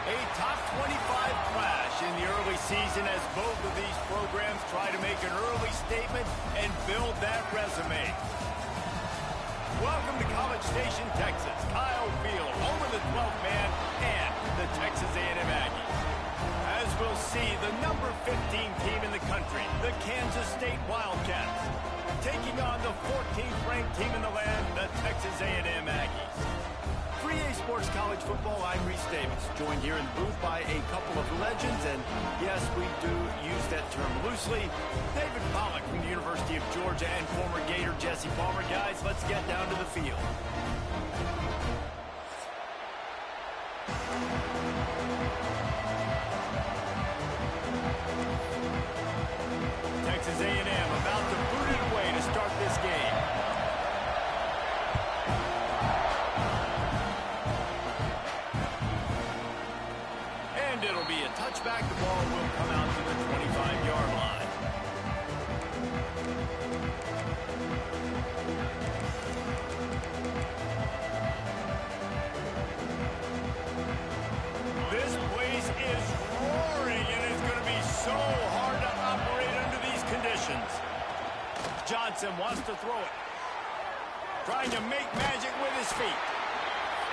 A top 25 crash in the early season as both of these programs try to make an early statement and build that resume. Welcome to College Station, Texas. Kyle Field, home of the 12th man and the Texas A&M Aggies. As we'll see, the number 15 team in the country, the Kansas State Wildcats, taking on the 14th ranked team in the land, the Texas A&M Aggies. 3A Sports College Football, I'm Reese Davis, joined here in the booth by a couple of legends, and yes, we do use that term loosely. David Pollack from the University of Georgia and former Gator Jesse Palmer. Guys, let's get down to the field. Texas A&M about to boot it away to start this game. It'll be a touchback. The ball will come out to the 25-yard line. This place is roaring, and it's going to be so hard to operate under these conditions. Johnson wants to throw it. Trying to make magic with his feet.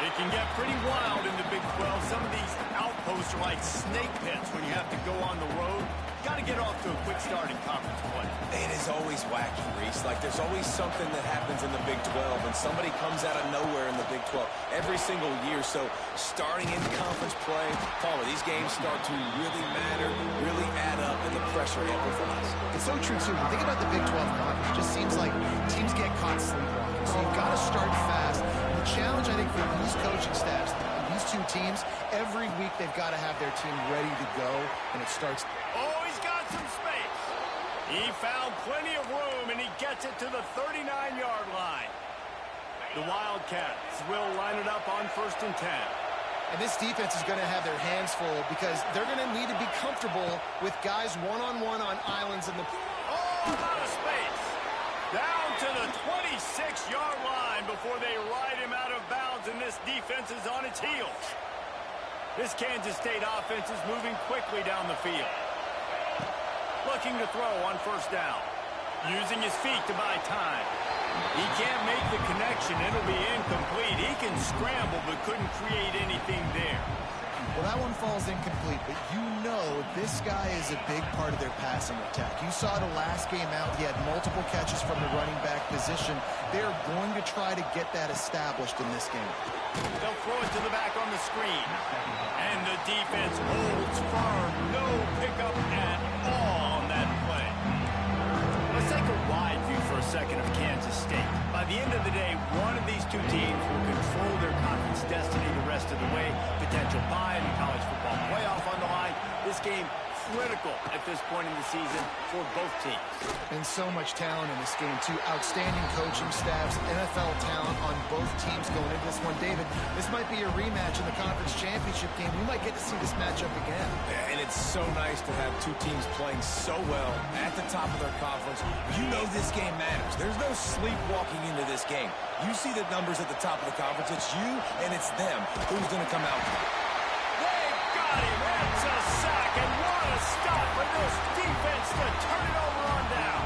It can get pretty wild in the Big 12. Some of these outposts are like snake pits when you have to go on the road. Got to get off to a quick start in conference play. It is always wacky, Reese. Like, there's always something that happens in the Big 12, and somebody comes out of nowhere in the Big 12 every single year. So, starting in conference play, Palmer, these games start to really matter, really add up, and the pressure amplifies. It's so true, too. When you think about the Big 12 conference, it just seems like teams get caught sleepwalking. So, you've got to start fast. The challenge, I think, for these coaching staffs, these two teams, every week they've got to have their team ready to go, and it starts. Oh, he's got some space. He found plenty of room, and he gets it to the 39-yard line. The Wildcats will line it up on 1st and 10. And this defense is going to have their hands full because they're going to need to be comfortable with guys one-on-one on islands in the. Oh, out of space. Down to the 26-yard line before they ride him out of bounds, and this defense is on its heels. This Kansas State offense is moving quickly down the field. Looking to throw on 1st down. Using his feet to buy time. He can't make the connection. It'll be incomplete. He can scramble but couldn't create anything there. Well, that one falls incomplete, but you know this guy is a big part of their passing attack. You saw the last game out. He had multiple catches from the running back position. They're going to try to get that established in this game. They'll throw it to the back on the screen. And the defense holds firm. No pickup at all on that play. Let's take a wide view for a second of Kansas State. By the end of the day, one of these two teams will control their conference destiny the rest of the way. Potential bye in the college football playoff on the line. This game critical at this point in the season for both teams. And so much talent in this game, too. Outstanding coaching staffs, NFL talent on both teams going into this one. David, this might be a rematch in the conference championship game. We might get to see this matchup again. And it's so nice to have two teams playing so well at the top of their conference. You know this game matters. There's no sleepwalking into this game. You see the numbers at the top of the conference. It's you and it's them. Who's going to come out? They've got him. It's a sack, and what a stop for this defense to turn it over on down.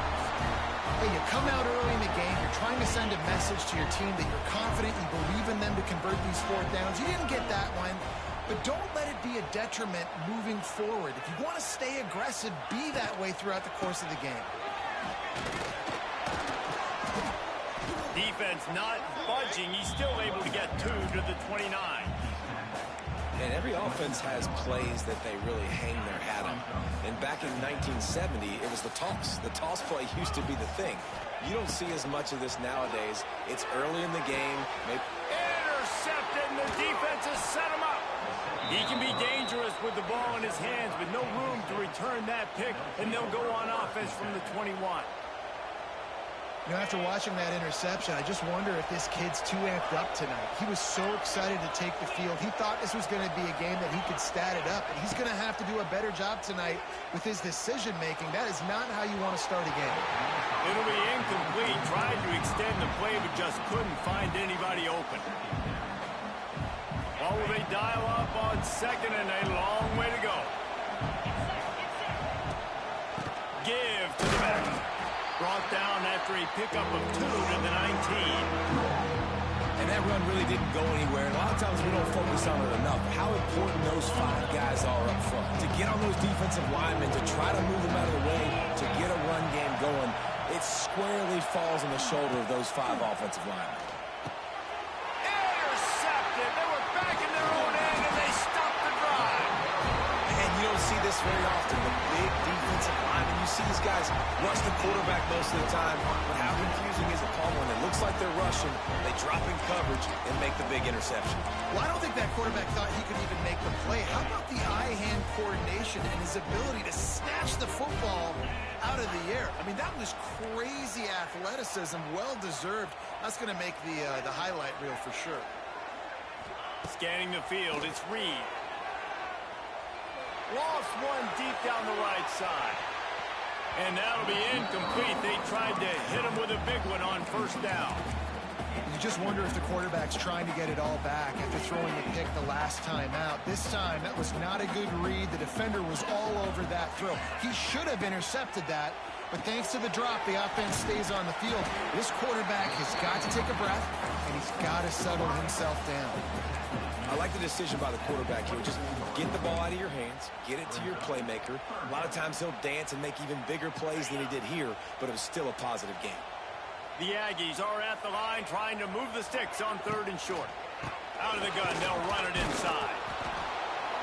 Hey, you come out early in the game, you're trying to send a message to your team that you're confident, you believe in them to convert these fourth downs. You didn't get that one, but don't let it be a detriment moving forward. If you want to stay aggressive, be that way throughout the course of the game. Defense not budging. He's still able to get 2 to the 29. And every offense has plays that they really hang their hat on. And back in 1970, it was the toss. The toss play used to be the thing. You don't see as much of this nowadays. It's early in the game. Intercepted, and the defense has set him up. He can be dangerous with the ball in his hands, with no room to return that pick, and they'll go on offense from the 21. You know, after watching that interception, I just wonder if this kid's too amped up tonight. He was so excited to take the field. He thought this was going to be a game that he could stat it up, but he's going to have to do a better job tonight with his decision-making. That is not how you want to start a game. It'll be incomplete. Tried to extend the play, but just couldn't find anybody open. Well, will they dial up on second, and a long way to go. Give to the back. Brought down after a pickup of 2 to the 19. And that run really didn't go anywhere. And a lot of times we don't focus on it enough. How important those 5 guys are up front. To get on those defensive linemen, to try to move them out of the way, to get a run game going, it squarely falls on the shoulder of those 5 offensive linemen. Intercepted. They were back in their own end, and they stopped the drive. And you don't see this very often. The big defensive linemen, you see these guys rush the quarterback most of the time. But how confusing is it, Paul, when it looks like they're rushing, they drop in coverage and make the big interception? Well, I don't think that quarterback thought he could even make the play. How about the eye-hand coordination and his ability to snatch the football out of the air? I mean, that was crazy athleticism, well-deserved. That's going to make the highlight reel for sure. Scanning the field, it's Reed. Lost one deep down the right side. And that'll be incomplete. They tried to hit him with a big one on first down. You just wonder if the quarterback's trying to get it all back after throwing the pick the last time out. This time, that was not a good read. The defender was all over that throw. He should have intercepted that, but thanks to the drop, the offense stays on the field. This quarterback has got to take a breath, and he's got to settle himself down. I like the decision by the quarterback here. Just get the ball out of your hands, get it to your playmaker. A lot of times he'll dance and make even bigger plays than he did here, but it was still a positive game. The Aggies are at the line trying to move the sticks on 3rd and short. Out of the gun, they'll run it inside.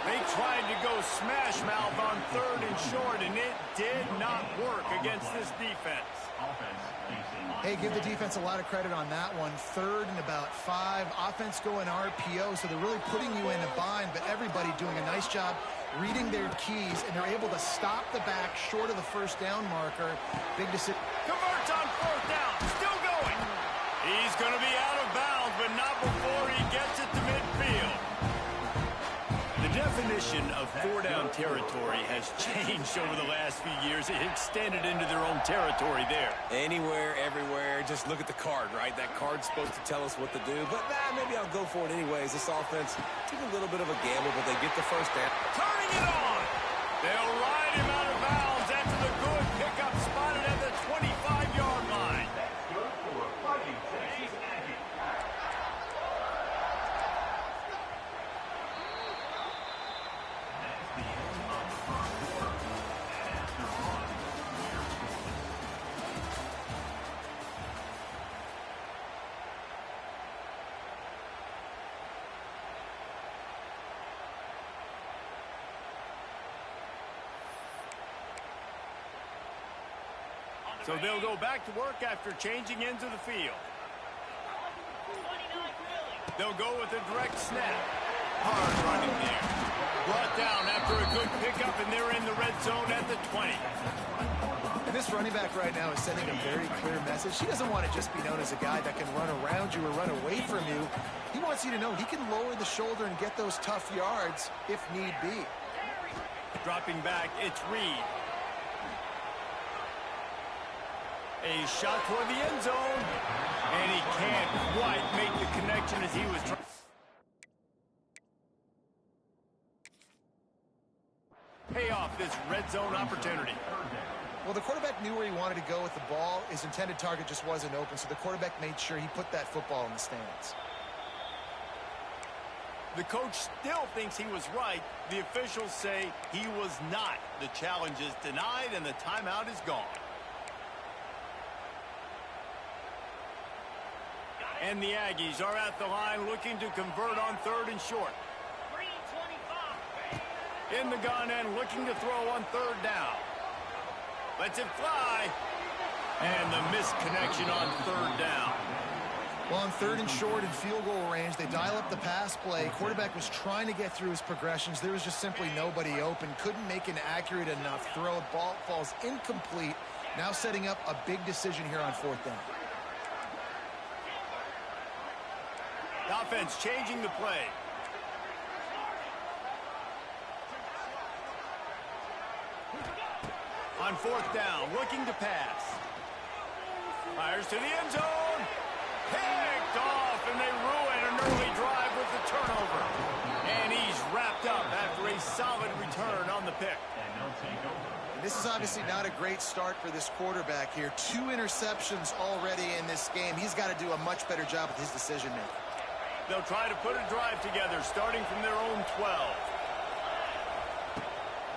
They tried to go smash mouth on 3rd and short, and it did not work against this defense. Hey, give the defense a lot of credit on that one. 3rd and about 5. Offense going RPO, so they're really putting you in a bind, but everybody doing a nice job reading their keys, and they're able to stop the back short of the first down marker. Big decision. Converts on 4th down. Still going. He's going to be out of bounds, but not before he gets it to midfield. The definition of 4-down territory has changed over the last few years. It extended into their own territory there. Anywhere, everywhere, just look at the card, right? That card's supposed to tell us what to do, but maybe I'll go for it anyways. This offense took a little bit of a gamble, but they get the first down. Turning it on. They'll ride him out of bounds after the good pickup spotted at the 25-yard line. So they'll go back to work after changing into the field. They'll go with a direct snap. Hard running there. Brought down after a good pickup, and they're in the red zone at the 20. And this running back right now is sending a very clear message. He doesn't want to just be known as a guy that can run around you or run away from you. He wants you to know he can lower the shoulder and get those tough yards if need be. Dropping back, it's Reed. A shot toward the end zone, and he can't quite make the connection as he was trying. Pay off this red zone opportunity. Well, the quarterback knew where he wanted to go with the ball. His intended target just wasn't open, so the quarterback made sure he put that football in the stands. The coach still thinks he was right. The officials say he was not. The challenge is denied, and the timeout is gone. And the Aggies are at the line looking to convert on 3rd and short. In the gun and looking to throw on 3rd down. Lets it fly. And the missed connection on 3rd down. Well, on 3rd and short and field goal range, they dial up the pass play. Quarterback was trying to get through his progressions. There was just simply nobody open. Couldn't make an accurate enough throw. Ball falls incomplete. Now setting up a big decision here on 4th down. The offense changing the play. On 4th down, looking to pass. Fires to the end zone. Picked off, and they ruin an early drive with the turnover. And he's wrapped up after a solid return on the pick. This is obviously not a great start for this quarterback here. 2 interceptions already in this game. He's got to do a much better job with his decision-making. They'll try to put a drive together, starting from their own 12.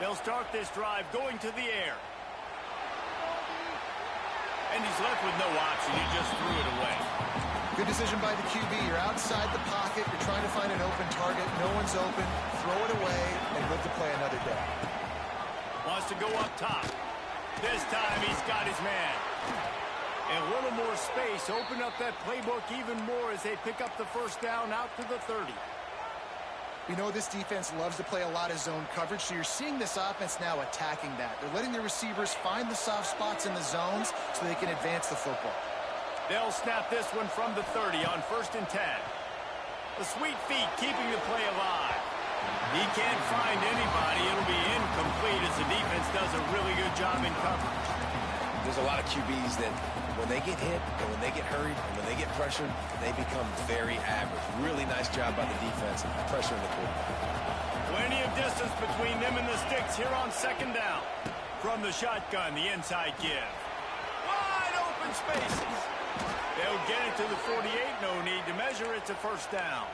They'll start this drive going to the air. And he's left with no option. He just threw it away. Good decision by the QB. You're outside the pocket. You're trying to find an open target. No one's open. Throw it away and live to play another day. Wants to go up top. This time he's got his man. And a little more space. Open up that playbook even more as they pick up the 1st down out to the 30. You know this defense loves to play a lot of zone coverage, so you're seeing this offense now attacking that. They're letting the receivers find the soft spots in the zones so they can advance the football. They'll snap this one from the 30 on 1st and 10. The sweet feet keeping the play alive. He can't find anybody. It'll be incomplete as the defense does a really good job in coverage. There's a lot of QBs that when they get hit and when they get hurried and when they get pressured, they become very average. Really nice job by the defense pressuring the quarterback. Plenty of distance between them and the sticks here on 2nd down. From the shotgun, the inside give. Wide open spaces. They'll get it to the 48. No need to measure. It's a 1st down.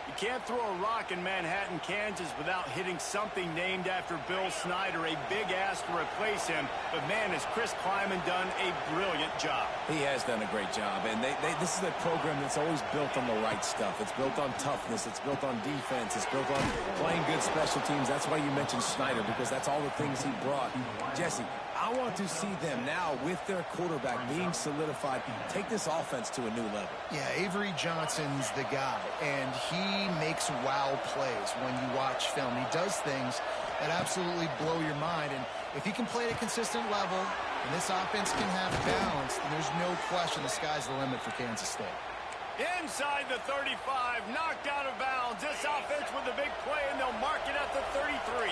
You can't throw a rock in Manhattan, Kansas without hitting something named after Bill Snyder. A big ask to replace him. But, man, has Chris Kleiman done a brilliant job. He has done a great job. And this is a program that's always built on the right stuff. It's built on toughness. It's built on defense. It's built on playing good special teams. That's why you mentioned Snyder, because that's all the things he brought. Jesse, I want to see them now with their quarterback being solidified take this offense to a new level. Yeah, Avery Johnson's the guy, and he makes wow plays when you watch film. He does things that absolutely blow your mind, and if he can play at a consistent level and this offense can have balance, then there's no question the sky's the limit for Kansas State. Inside the 35, knocked out of bounds. This offense with a big play, and they'll mark it at the 33.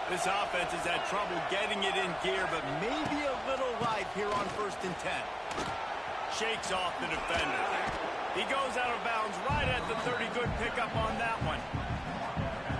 This offense has had trouble getting it in gear, but maybe a little life here on 1st and 10. Shakes off the defender. He goes out of bounds right at the 30. Good pickup on that one.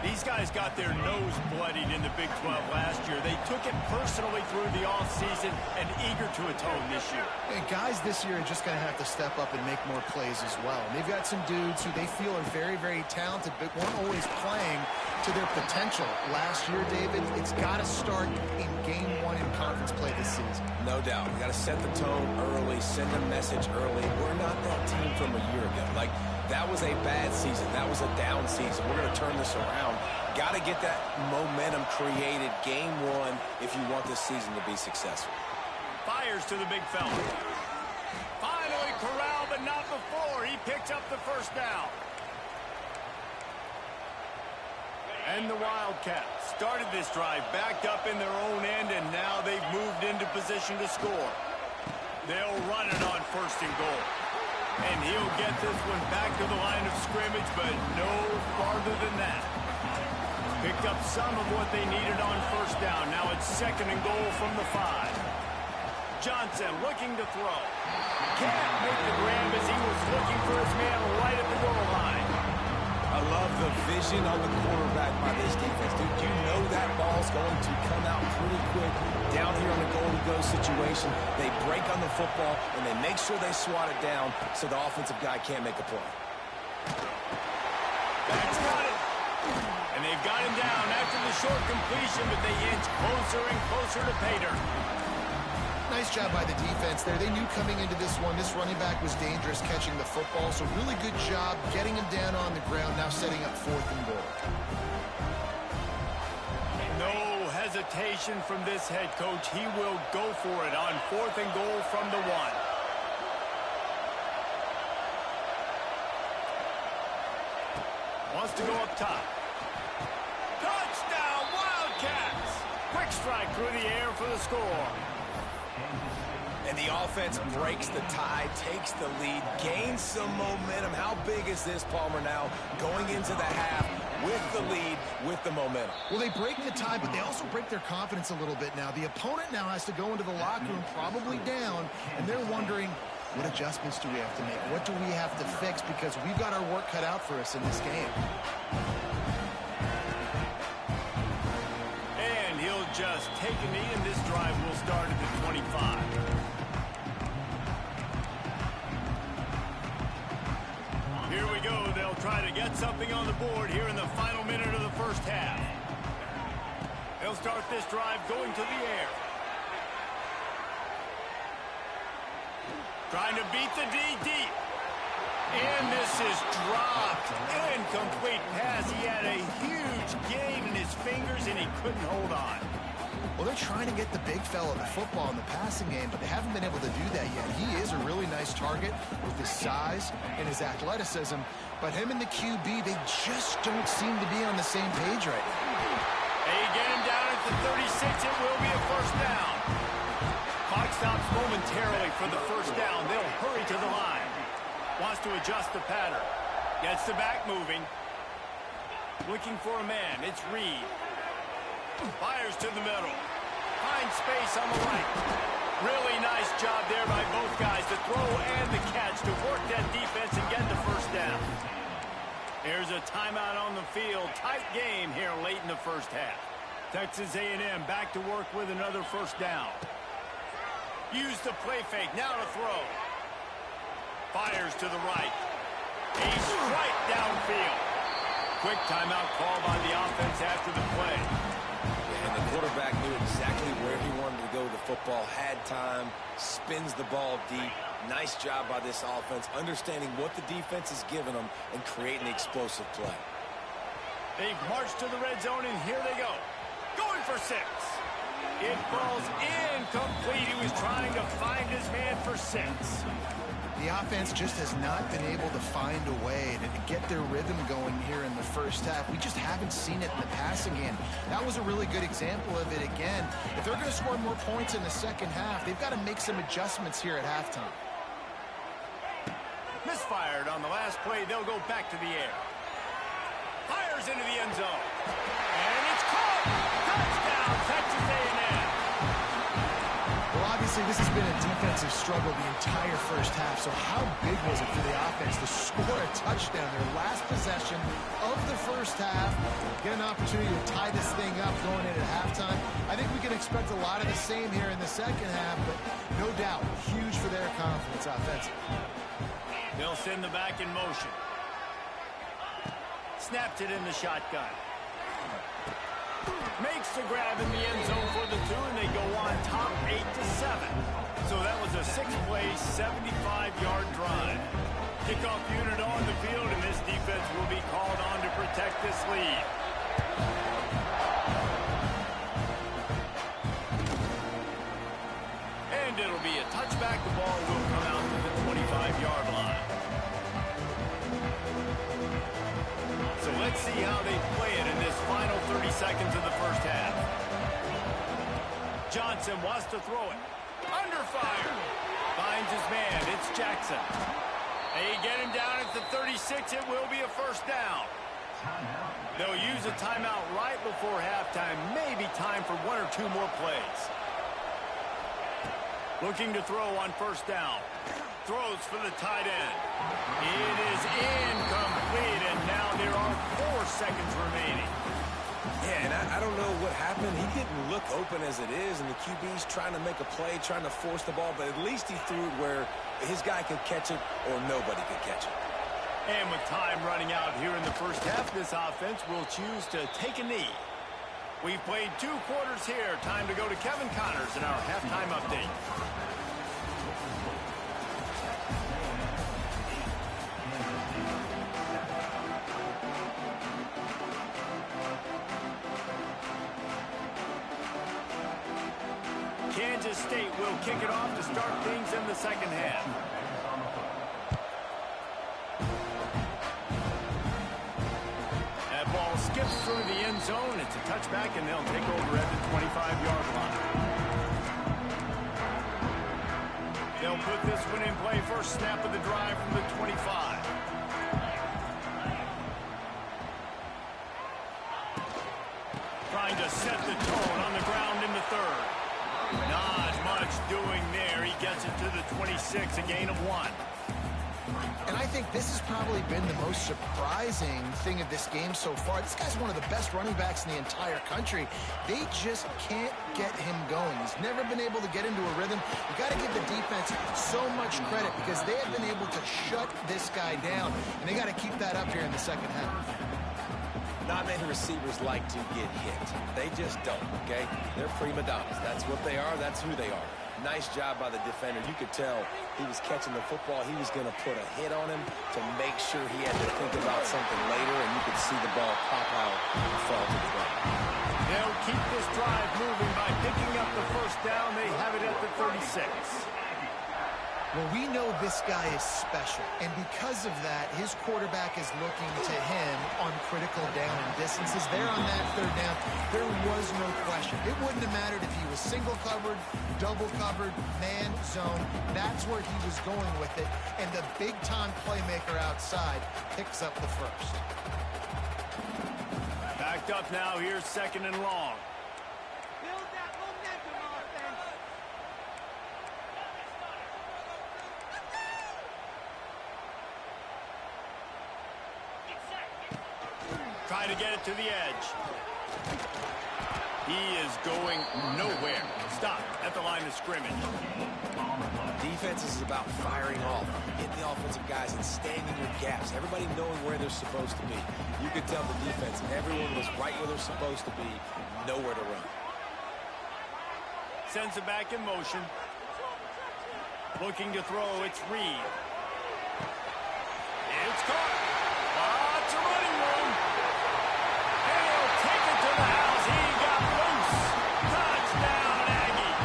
These guys got their nose bloodied in the Big 12 last year. They took it personally through the offseason and eager to atone this year. And guys this year are just going to have to step up and make more plays as well. And they've got some dudes who they feel are very, very talented, but weren't always playing to their potential. Last year, David, it's got to start in Game 1 in conference play this season. No doubt. We got to set the tone early, send a message early. We're not that team from a year ago. Like, that was a bad season. That was a down season. We're going to turn this around. Got to get that momentum created Game 1 if you want this season to be successful. Fires to the big fella. Finally corralled, but not before. He picks up the 1st down. And the Wildcats started this drive backed up in their own end, and now they've moved into position to score. They'll run it on 1st and goal. And he'll get this one back to the line of scrimmage, but no farther than that. Picked up some of what they needed on 1st down. Now it's 2nd and goal from the 5. Johnson looking to throw. Can't make the grab as he was looking for his man right at the goal line. I love the vision on the quarterback by this defense, dude. You know that ball's going to come out pretty quick. Down here on the goal-to-go situation, they break on the football, and they make sure they swat it down so the offensive guy can't make a play. That's got it. And they've got him down after the short completion, but they inch closer and closer to pay dirt. Nice job by the defense there. They knew coming into this one, this running back was dangerous catching the football, so really good job getting him down on the ground, now setting up 4th and goal. No hesitation from this head coach. He will go for it on 4th and goal from the 1. Wants to go up top. Touchdown, Wildcats! Quick strike through the air for the score. And the offense breaks the tie, takes the lead, gains some momentum. How big is this, Palmer, now going into the half with the lead, with the momentum? Well, they break the tie, but they also break their confidence a little bit now. The opponent now has to go into the locker room probably down, and they're wondering, what adjustments do we have to make? What do we have to fix? Because we've got our work cut out for us in this game. And he'll just take a knee, and this drive will start at the 25. Here we go. They'll try to get something on the board here in the final minute of the first half. They'll start this drive going to the air. Trying to beat the D deep. And this is dropped. Incomplete pass. He had a huge gain in his fingers, and he couldn't hold on. Well, they're trying to get the big fella the football in the passing game, but they haven't been able to do that yet. He is a really nice target with his size and his athleticism, but him and the QB, they just don't seem to be on the same page right now. They get him down at the 36. It will be a first down. Clock stops momentarily for the first down. They'll hurry to the line. Wants to adjust the pattern. Gets the back moving. Looking for a man. It's Reed. Fires to the middle. Finds space on the right. Really nice job there by both guys, the throw and the catch, to work that defense and get the first down. There's a timeout on the field. Tight game here late in the first half. Texas A&M back to work with another first down. Use the play fake. Now to throw. Fires to the right. He's right downfield. Quick timeout call by the offense after the play. And the quarterback knew exactly where he wanted to go with the football, had time, spins the ball deep. Nice job by this offense, understanding what the defense is giving them and creating explosive play. They've marched to the red zone, and here they go. Going for 6. It falls incomplete. He was trying to find his man for 6. The offense just has not been able to find a way to get their rhythm going here in the first half. We just haven't seen it in the passing game. That was a really good example of it again. If they're going to score more points in the second half, they've got to make some adjustments here at halftime. Misfired on the last play. They'll go back to the air. Fires into the end zone. And it's caught. Touchdown, Texas A&M. Well, obviously, this has been a defensive struggle the entire first half, so how big was it for the offense to score a touchdown, their last possession of the first half, get an opportunity to tie this thing up going in at halftime? I think we can expect a lot of the same here in the second half, but no doubt, huge for their confidence offensively. They'll send the back in motion. Snapped it in the shotgun. Makes the grab in the end zone for the 2, and they go on top 8-7. So that was a 6-play, 75-yard drive. Kickoff unit on the field, and this defense will be called on to protect this lead. And it'll be a touchback. The ball will come out to the 25-yard line. So let's see how they play it in this final 30 seconds of the first half. Johnson wants to throw it. Under fire. Finds his man. It's Jackson. They get him down at the 36. It will be a first down. They'll use a timeout right before halftime. Maybe time for 1 or 2 more plays. Looking to throw on first down. Throws for the tight end. It is incomplete, and now there are 4 seconds remaining. Yeah, and I don't know what happened. He didn't look open as it is, and the QB's trying to make a play, trying to force the ball, but at least he threw it where his guy could catch it or nobody could catch it. And with time running out here in the first half, this offense will choose to take a knee. We've played 2 quarters here. Time to go to Kevin Connors in our halftime update. Kansas State will kick it off to start things in the second half. That ball skips through the end zone. It's a touchback, and they'll take over at the 25-yard line. They'll put this one in play. First snap of the drive from the 25. Trying to set the tone on the ground in the third. Not much doing there. He gets it to the 26, a gain of 1. And I think this has probably been the most surprising thing of this game so far. This guy's one of the best running backs in the entire country. They just can't get him going. He's never been able to get into a rhythm. You got to give the defense so much credit because they have been able to shut this guy down, and they got to keep that up here in the second half. Not many receivers like to get hit. They just don't, okay? They're prima donnas. That's what they are. That's who they are. Nice job by the defender. You could tell he was catching the football. He was going to put a hit on him to make sure he had to think about something later, and you could see the ball pop out and fall to the ground. They'll keep this drive moving by picking up the first down. They have it at the 36. Well, we know this guy is special, and because of that, his quarterback is looking to him on critical down distances. There on that third down, there was no question. It wouldn't have mattered if he was single covered, double covered, man, zone. That's where he was going with it, and the big-time playmaker outside picks up the first. Backed up now. Here's second and long. Try to get it to the edge. He is going nowhere. Stop at the line of scrimmage. Defense is about firing off, hitting the offensive guys and staying in your gaps. Everybody knowing where they're supposed to be. You could tell the defense, everyone was right where they're supposed to be, nowhere to run. Sends it back in motion. Looking to throw, it's Reed. It's caught. Lots of running room. Take it to the house. He got loose. Touchdown, Aggie.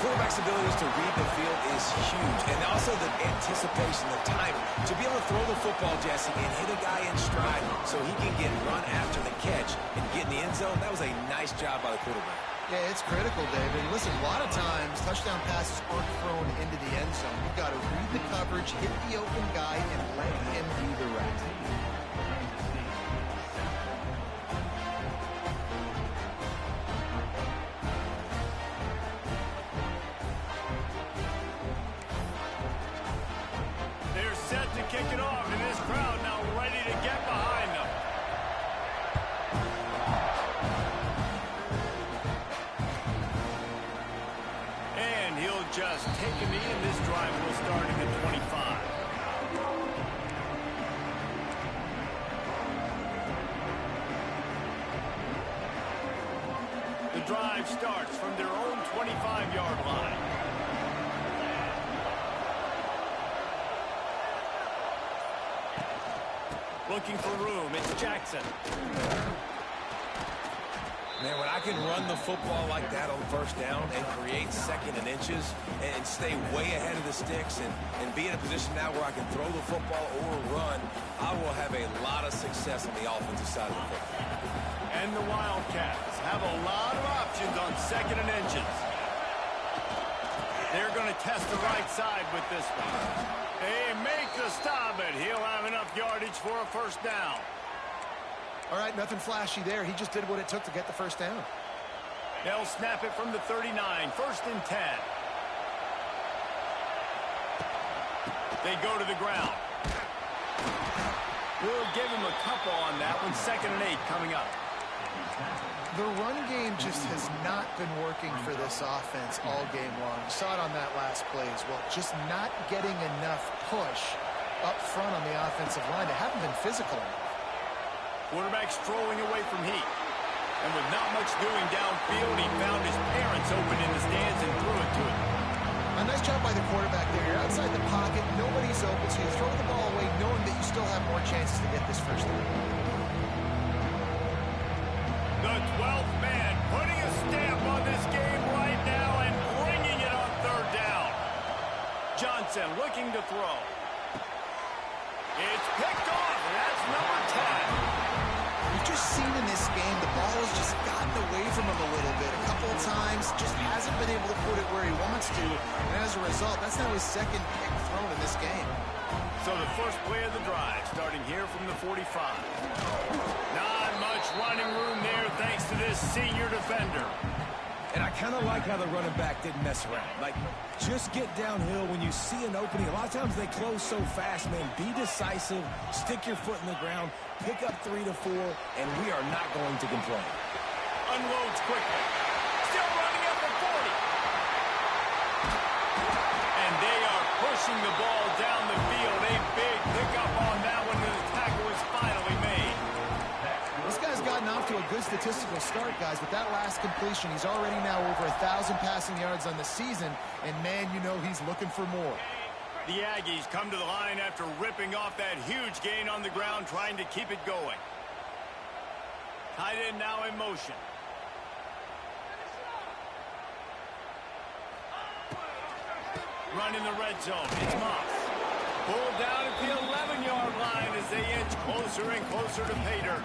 Quarterback's ability to read the field is huge. And also the anticipation, the timing. To be able to throw the football, Jesse, and hit a guy in stride so he can get run after the catch and get in the end zone, that was a nice job by the quarterback. Yeah, it's critical, David. Listen, a lot of times touchdown passes aren't thrown into the end zone. You've got to read the coverage, hit the open guy, and let him do the rest. They're set to kick it off, and this crowd now ready to get behind them. And he'll just take a knee, and this drive will start at the 25. The drive starts from their own 25-yard line. Looking for room, it's Jackson. Man, when I can run the football like that on first down and create second and inches and stay way ahead of the sticks and be in a position now where I can throw the football or run, I will have a lot of success on the offensive side of the football. And the Wildcats have a lot of options on second and inches. They're going to test the right side with this one. They make the stop, but he'll have enough yardage for a first down. All right, nothing flashy there. He just did what it took to get the first down. They'll snap it from the 39, 1st and 10. They go to the ground. We'll give him a couple on that one. 2nd and 8 coming up. The run game just has not been working for this offense all game long. You saw it on that last play as well. Just not getting enough push up front on the offensive line. They haven't been physical enough. Quarterback strolling away from heat. And with not much doing downfield, he found his parents open in the stands and threw it to him. A nice job by the quarterback there. You're outside the pocket. Nobody's open, so you throw the ball away knowing that you still have more chances to get this first down. The 12th man putting a stamp on this game right now and bringing it on 3rd down. Johnson looking to throw. It's picked off. That's number 10. We've just seen in this game the ball has just gotten away from him a little bit. A couple of times, just hasn't been able to put it where he wants to. And as a result, that's now his 2nd pick thrown in this game. So the first play of the drive, starting here from the 45. Not much running room there thanks to this senior defender. And I kind of like how the running back didn't mess around. Like, just get downhill when you see an opening. A lot of times they close so fast, man. Be decisive, stick your foot in the ground, pick up 3 to 4, and we are not going to complain. Unloads quickly. Still running at the 40. And they are pushing the ball down the field. A big pickup on that one, and the tackle is finally made. This guy's gotten off to a good statistical start, guys. With that last completion, he's already now over 1,000 passing yards on the season. And, man, you know he's looking for more. The Aggies come to the line after ripping off that huge gain on the ground, trying to keep it going. Tight end now in motion. Run in the red zone. It's Moss. Pulled down at the 11-yard line as they inch closer and closer to pay dirt.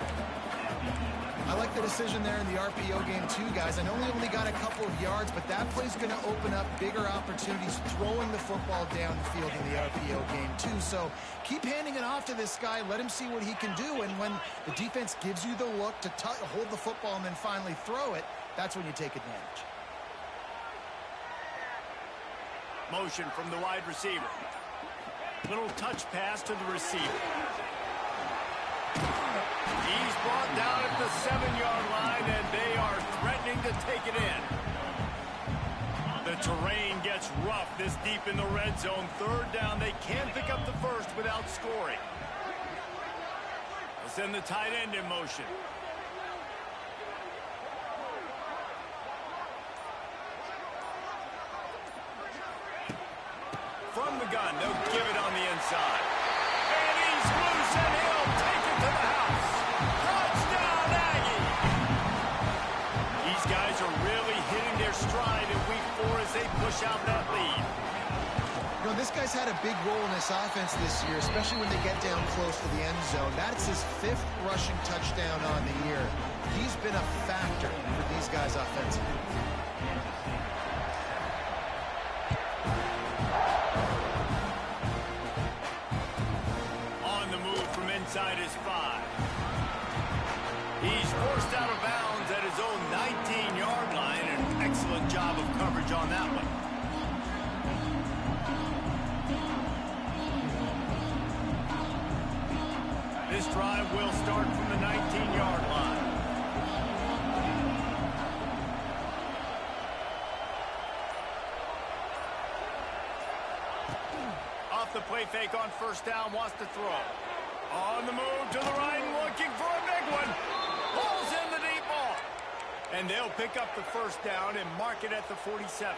I like the decision there in the RPO game too, guys. I know he only got a couple of yards, but that play's going to open up bigger opportunities throwing the football downfield in the RPO game too. So keep handing it off to this guy. Let him see what he can do. And when the defense gives you the look to hold the football and then finally throw it, that's when you take advantage. Motion from the wide receiver. Little touch pass to the receiver. He's brought down at the 7-yard line, and they are threatening to take it in. The terrain gets rough this deep in the red zone. 3rd down, they can pick up the first without scoring. They'll send the tight end in motion. From the gun, they'll give it on the inside. And he's loose, and he'll take it to the house. Touchdown, Aggie! These guys are really hitting their stride in week 4 as they push out that lead. You know, this guy's had a big role in this offense this year, especially when they get down close to the end zone. That's his 5th rushing touchdown on the year. He's been a factor for these guys offensively. Inside his 5. He's forced out of bounds at his own 19-yard line. An excellent job of coverage on that one. This drive will start from the 19-yard line. Off the play fake on 1st down, wants to throw. On the move to the right, looking for a big one. Pulls in the deep ball. And they'll pick up the 1st down and mark it at the 47.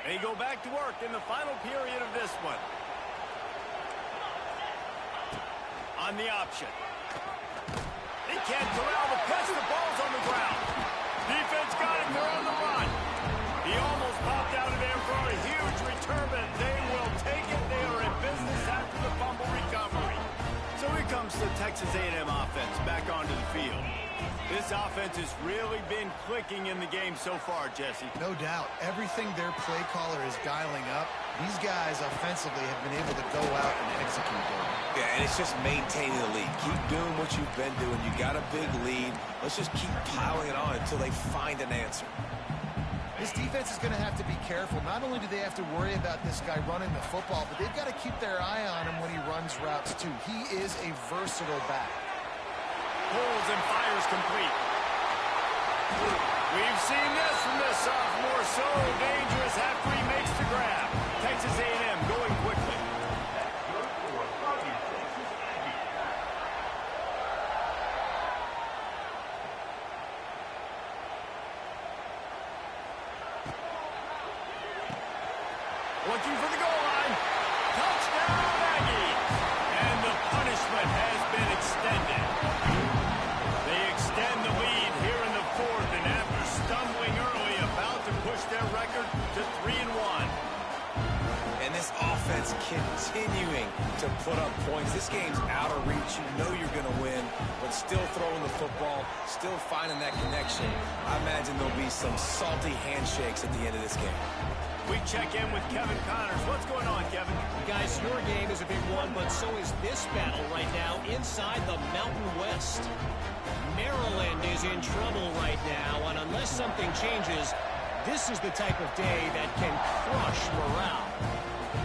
They go back to work in the final period of this one. On the option. He can't corral the pitch. The ball's on the ground. Defense got it. They're on the run. He almost popped out of there for a huge return, but they will take it. They are in Texas A&M offense back onto the field. This offense has really been clicking in the game so far, Jesse. No doubt. Everything their play caller is dialing up, these guys offensively have been able to go out and execute them. Yeah, and it's just maintaining the lead. Keep doing what you've been doing. You got a big lead. Let's just keep piling it on until they find an answer. This defense is going to have to be careful. Not only do they have to worry about this guy running the football, but they've got to keep their eye on him when he runs routes, too. He is a versatile back. Pulls and fires complete. We've seen this from this sophomore. So dangerous after he makes the grab. Texas A&M going quickly. Looking for the goal line. Touchdown, Aggies. And the punishment has been extended. They extend the lead here in the fourth, and after stumbling early, about to push their record to 3-1. And this offense continuing to put up points. This game's out of reach. You know you're going to win, but still throwing the football, still finding that connection. I imagine there'll be some salty handshakes at the end of this game. We check in with Kevin Connors. What's going on, Kevin? Guys, your game is a big one, but so is this battle right now inside the Mountain West. Maryland is in trouble right now, and unless something changes, this is the type of day that can crush morale.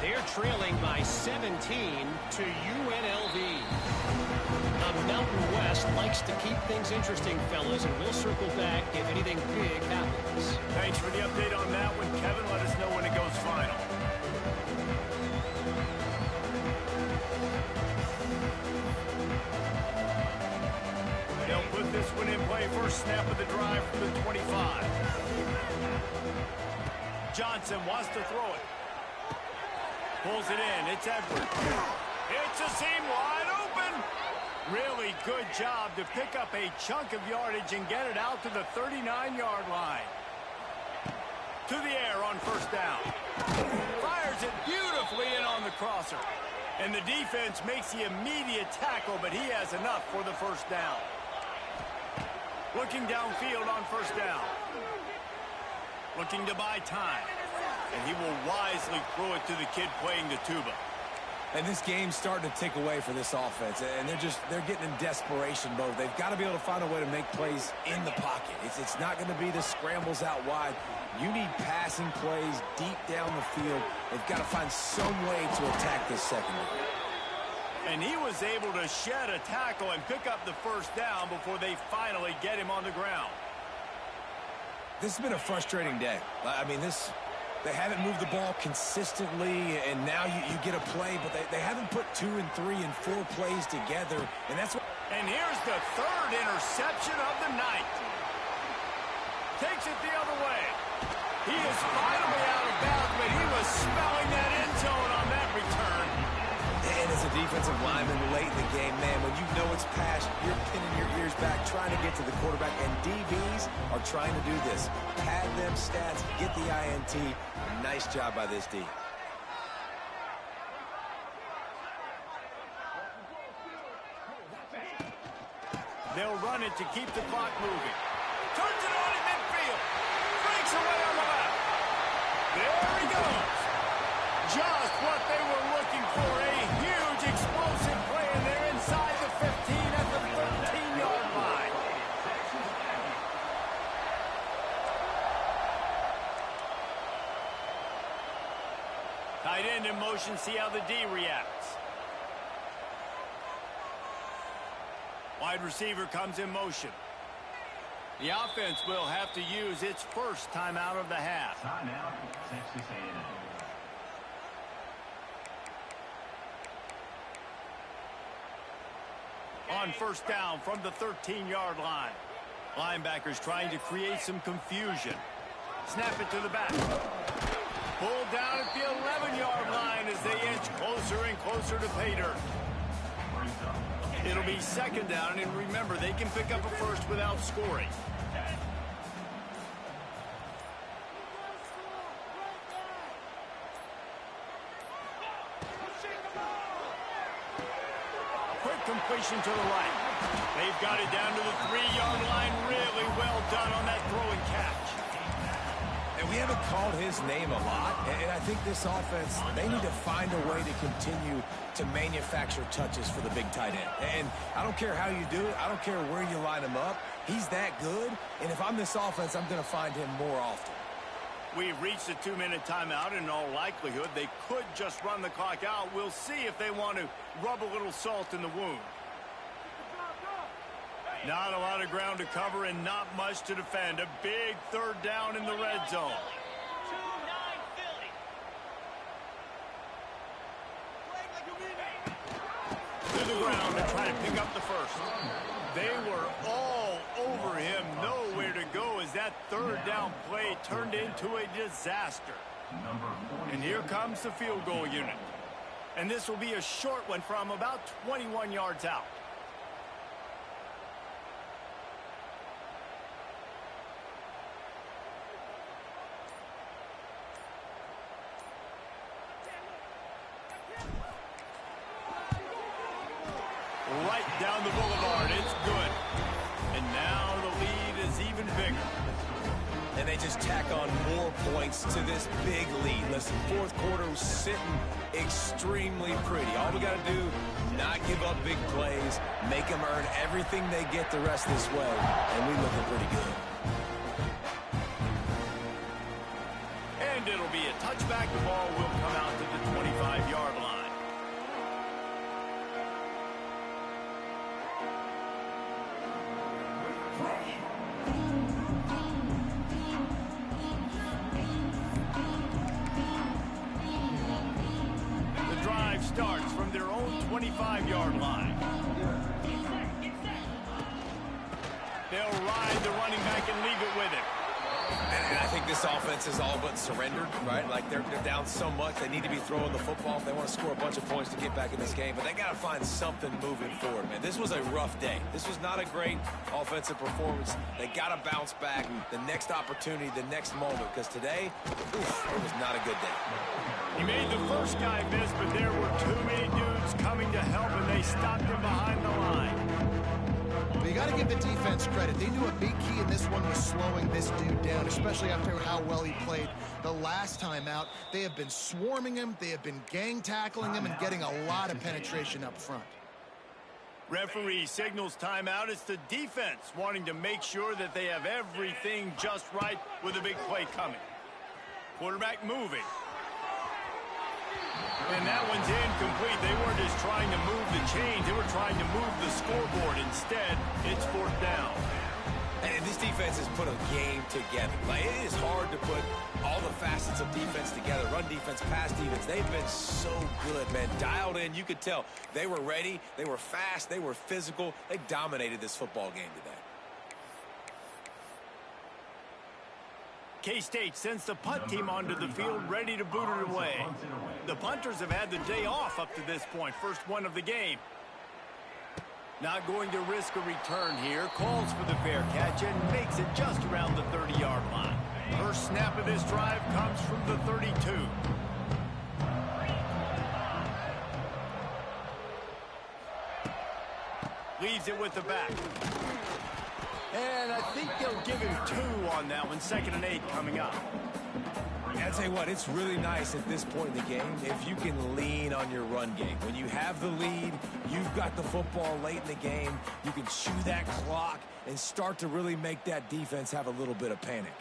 They're trailing by 17 to UNLV. The Mountain West likes to keep things interesting, fellas, and we'll circle back if anything big happens. Thanks for the update on that one, Kevin. Let us know when it goes final. They'll put this one in play. First snap of the drive from the 25. Johnson wants to throw it. Pulls it in. It's Edwards. It's a seam wide open. Really good job to pick up a chunk of yardage and get it out to the 39-yard line. To the air on first down. Fires it beautifully in on the crosser. And the defense makes the immediate tackle, but he has enough for the first down. Looking downfield on first down. Looking to buy time. And he will wisely throw it to the kid playing the tuba. And this game's starting to tick away for this offense, and they're getting in desperation mode. They've got to be able to find a way to make plays in the pocket. It's not going to be the scrambles out wide. You need passing plays deep down the field. They've got to find some way to attack this secondary. And he was able to shed a tackle and pick up the first down before they finally get him on the ground. This has been a frustrating day. I mean, they haven't moved the ball consistently, and now you get a play, but they haven't put 2 and 3 and 4 plays together, and that's what... And here's the third interception of the night. Takes it the other way. He is finally out of bounds, but he was smelling that end zone on that return. And as a defensive lineman late in the game, man, when you know it's past, you're pinning your ears back, trying to get to the quarterback, and DBs are trying to do this. Pad them stats, get the INT. Nice job by this D. They'll run it to keep the clock moving. Turns it on in midfield. Breaks away on the left. There he goes. Just what they were looking for. A huge explosive play, and they're inside the 15 at the 13-yard line. Tight end in motion. See how the D reacts. Wide receiver comes in motion. The offense will have to use its first timeout of the half. Timeout, Texas A&M. On first down from the 13-yard line. Linebackers trying to create some confusion. Snap it to the back. Pulled down at the 11-yard line as they inch closer and closer to pay dirt. It'll be second down, and remember, they can pick up a first without scoring. Quick completion to the right. They've got it down to the 3-yard line. Really well done on that throw and catch. And we haven't called his name a lot, and I think this offense, they need to find a way to continue to manufacture touches for the big tight end. And I don't care how you do it. I don't care where you line him up. He's that good, and if I'm this offense, I'm going to find him more often. We've reached a 2-minute timeout. In all likelihood, they could just run the clock out. We'll see if they want to rub a little salt in the wound. Not a lot of ground to cover and not much to defend. A big third down in the red zone. To the ground to try to pick up the first. They were all over him. Nowhere to go as that third down play turned into a disaster. And here comes the field goal unit. And this will be a short one from about 21 yards out. Right down the boulevard. It's good. And now the lead is even bigger. And they just tack on more points to this big lead. Listen, fourth quarter was sitting extremely pretty. All we got to do, not give up big plays, make them earn everything they get the rest of this way, and we looking pretty good. And it'll be a touchback. The ball will come out to the 25-yard line. Starts from their own 25-yard line. They'll ride the running back and leave it with him. And I think this offense is all but surrendered, right? Like they're down so much, they need to be throwing the football if they want to score a bunch of points to get back in this game. But they got to find something moving forward, man. This was a rough day. This was not a great offensive performance. They got to bounce back the next opportunity, the next moment, because today, it was not a good day. He made the first guy miss, but there were too many dudes coming to help, and they stopped him behind the line. But you got to give the defense credit. They knew a big key in this one was slowing this dude down, especially after how well he played the last time out. They have been swarming him. They have been gang tackling him and getting a lot of penetration up front. Referee signals timeout. It's the defense wanting to make sure that they have everything just right with a big play coming. Quarterback moving. And that one's incomplete. They weren't just trying to move the chains. They were trying to move the scoreboard. Instead, it's fourth down. And this defense has put a game together. Like, it is hard to put all the facets of defense together. Run defense, pass defense. They've been so good, man. Dialed in. You could tell. They were ready. They were fast. They were physical. They dominated this football game today. K-State sends the punt team onto the field, ready to boot it away. The punters have had the day off up to this point, first one of the game. Not going to risk a return here, calls for the fair catch and makes it just around the 30-yard line. First snap of this drive comes from the 32. Leaves it with the back. And I think they'll give him 2 on that one. 2nd and 8 coming up. I'll tell you what, it's really nice at this point in the game if you can lean on your run game. When you have the lead, you've got the football late in the game, you can chew that clock and start to really make that defense have a little bit of panic.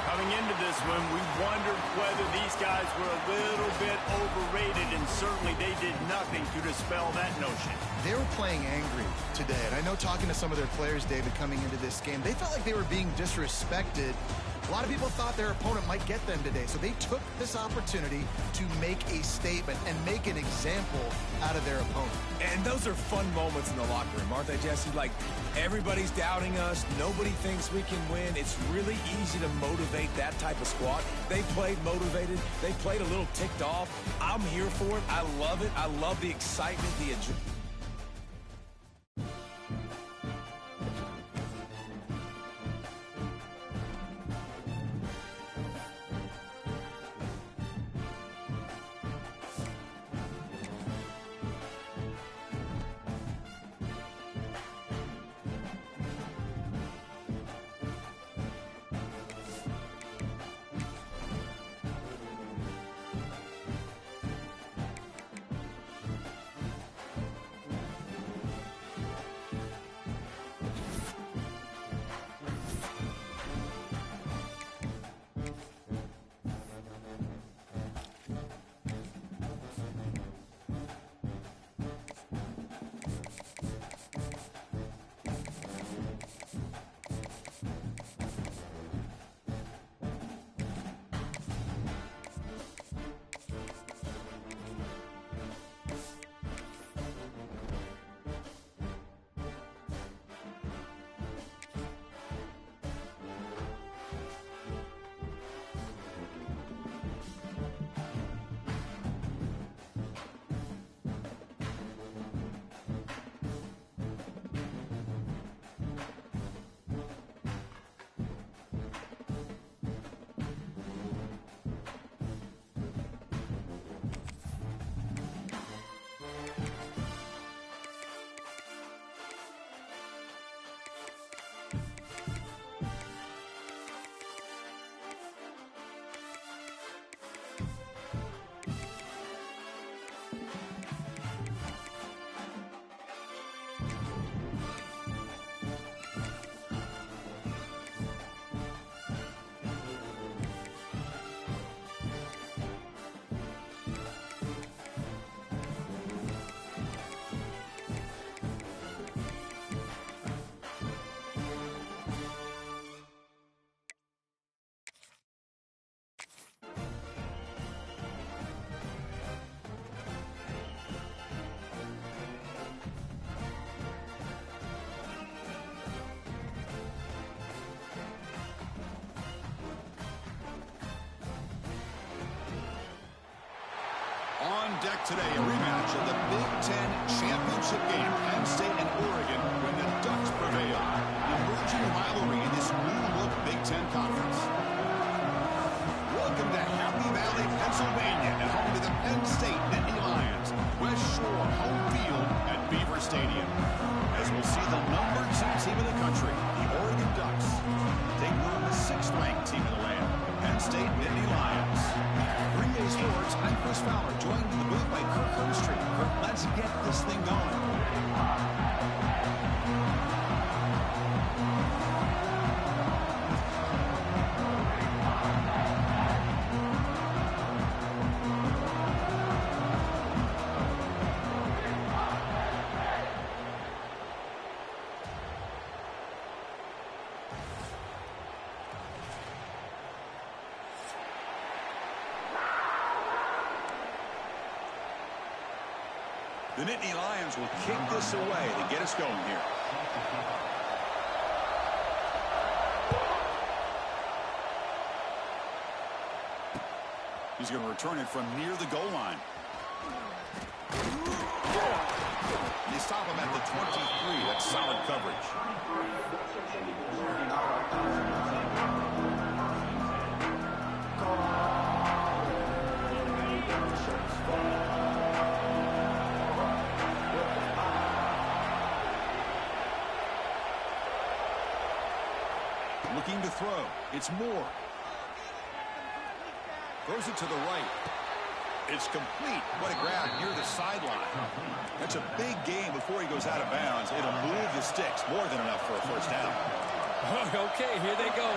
Coming into this one, we wondered whether these guys were a little bit overrated, and certainly they did nothing to dispel that notion. They were playing angry today, and I know talking to some of their players, David, coming into this game, they felt like they were being disrespected. A lot of people thought their opponent might get them today, so they took this opportunity to make a statement and make an example out of their opponent. And those are fun moments in the locker room, aren't they, Jesse? Like, everybody's doubting us. Nobody thinks we can win. It's really easy to motivate that type of squad. They played motivated. They played a little ticked off. I'm here for it. I love it. I love the excitement, the adrenaline. deck today, a rematch of the Big Ten championship game. Penn State and Oregon when the Ducks prevail. An emerging rivalry in this new-look Big Ten conference. Welcome to Happy Valley, Pennsylvania, and home to the Penn State Nittany Lions. West Shore home field at Beaver Stadium. As we'll see the number 2 team in the country, the Oregon Ducks, taking on the 6th-ranked team in the land, Penn State Nittany Lions. Green Bay Sports, I'm Chris Fowler, joined in the booth by Kirk Hermstreet. Kirk, let's get this thing going. The Nittany Lions will kick this away to get us going here. He's going to return it from near the goal line. They stop him at the 23. That's solid coverage. Looking to throw. It's Moore. Throws it to the right. It's complete. What a grab near the sideline. That's a big gain before he goes out of bounds. It'll move the sticks. More than enough for a first down. Okay, here they go.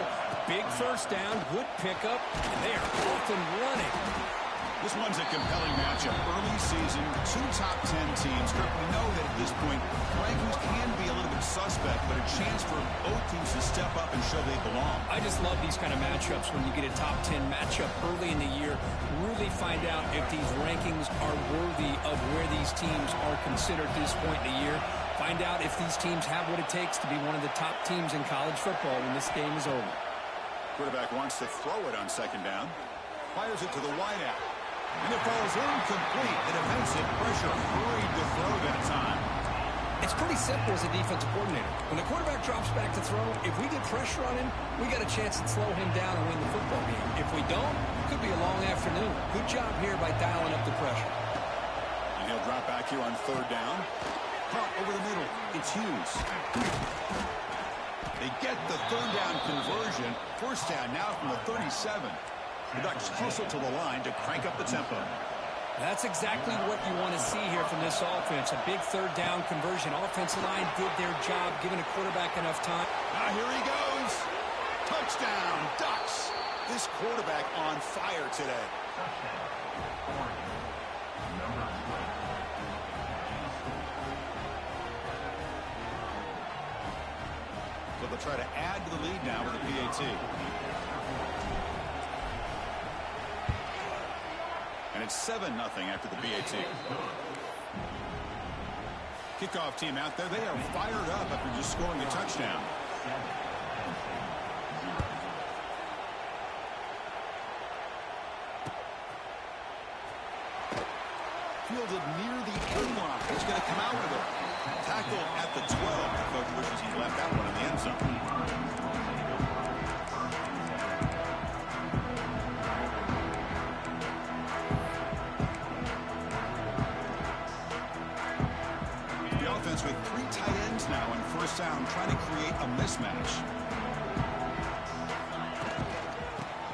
Big first down, good pickup, and they are off and running. This one's a compelling matchup. Early season, 2 top 10 teams. Kirk, we know that at this point, rankings can be a little bit suspect, but a chance for both teams to step up and show they belong. I just love these kind of matchups when you get a top 10 matchup early in the year. Really find out if these rankings are worthy of where these teams are considered at this point in the year. Find out if these teams have what it takes to be one of the top teams in college football when this game is over. Quarterback wants to throw it on 2nd down. Fires it to the wideout. And it falls incomplete. The defensive pressure hurried the throw that time. It's pretty simple as a defensive coordinator. When the quarterback drops back to throw, if we get pressure on him, we got a chance to slow him down and win the football game. If we don't, it could be a long afternoon. Good job here by dialing up the pressure. And he'll drop back here on 3rd down. Caught over the middle. It's Hughes. They get the 3rd down conversion. First down now from the 37. The Ducks hustle to the line to crank up the tempo. That's exactly what you want to see here from this offense. A big 3rd down conversion. Offensive line did their job, giving a quarterback enough time. Now here he goes. Touchdown, Ducks. This quarterback on fire today. So they'll try to add to the lead now with the PAT. And it's 7-0 after the PAT. Kickoff team out there. They are fired up after just scoring a touchdown. Fielded near the end line. He's going to come out with it. Tackled at the 12. The coach wishes he left that one in the end zone. With 3 tight ends now in first down, trying to create a mismatch.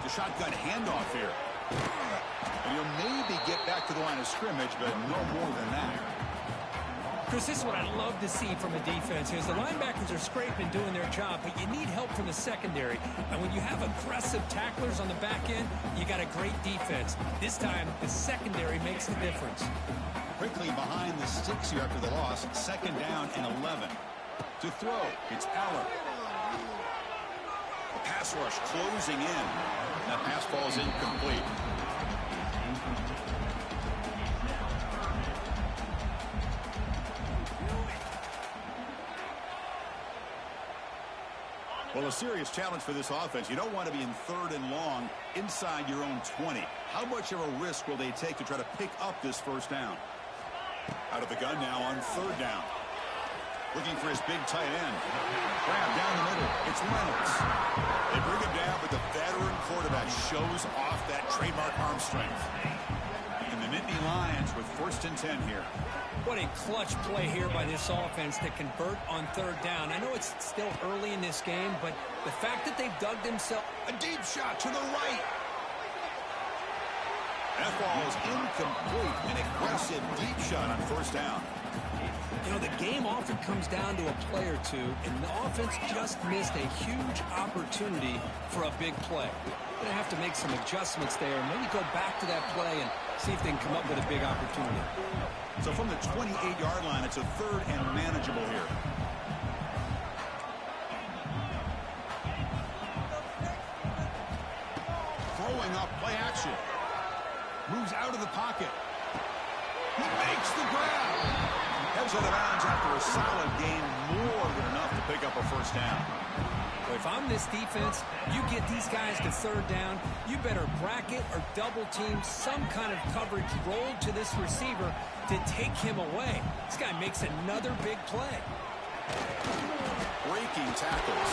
The shotgun handoff here. And he'll maybe get back to the line of scrimmage, but no more than that. Chris, this is what I love to see from a defense. Is the linebackers are scraping and doing their job, but you need help from the secondary. And when you have aggressive tacklers on the back end, you got a great defense. This time, the secondary makes the difference. Quickly behind the sticks here after the loss. 2nd down and 11. To throw, it's Aller. The pass rush closing in. That pass falls incomplete. Well, a serious challenge for this offense. You don't want to be in 3rd and long inside your own 20. How much of a risk will they take to try to pick up this first down? Out of the gun now on 3rd down. Looking for his big tight end. Grab down the middle. It's Reynolds. They bring him down, but the veteran quarterback shows off that trademark arm strength. And the Nittany Lions with 1st and 10 here. What a clutch play here by this offense to convert on 3rd down. I know it's still early in this game, but the fact that they've dug themselves a deep shot to the right. That ball is incomplete. An aggressive deep shot on 1st down. You know, the game often comes down to a play or two, and the offense just missed a huge opportunity for a big play. They're going to have to make some adjustments there and maybe go back to that play and see if they can come up with a big opportunity. So from the 28-yard line, it's a 3rd and manageable here. Throwing up, play action. Moves out of the pocket. He makes the grab. Heads out of bounds after a solid gain, more than enough to pick up a 1st down. Well, if I'm this defense, you get these guys to 3rd down, you better bracket or double team some kind of coverage roll to this receiver to take him away. This guy makes another big play. Breaking tackles.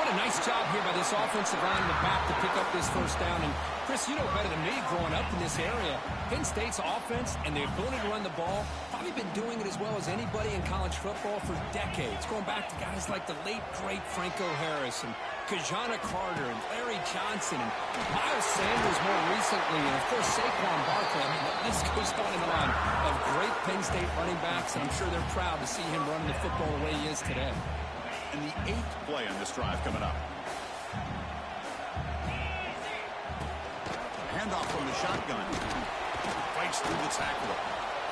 What a nice job here by this offensive line in the back to pick up this 1st down. And Chris, you know better than me growing up in this area, Penn State's offense and the ability to run the ball, probably been doing it as well as anybody in college football for decades, going back to guys like the late, great Franco Harris and Kajana Carter and Larry Johnson and Miles Sanders more recently, and of course Saquon Barkley. I mean, the list goes on of great Penn State running backs, and I'm sure they're proud to see him running the football the way he is today. And the 8th play on this drive coming up. Handoff from the shotgun. Fights through the tackle.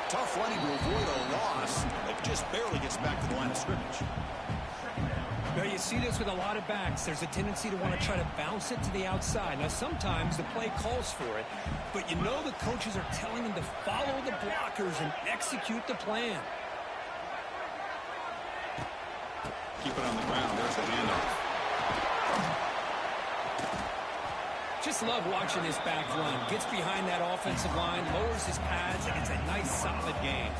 Tough running to avoid a loss that just barely gets back to the line of scrimmage. Well, you see this with a lot of backs. There's a tendency to want to try to bounce it to the outside. Now, sometimes the play calls for it, but you know the coaches are telling them to follow the blockers and execute the plan. Keep it on the ground. There's the handoff. Just love watching this back run. Gets behind that offensive line, lowers his pads, and it's a nice, solid game.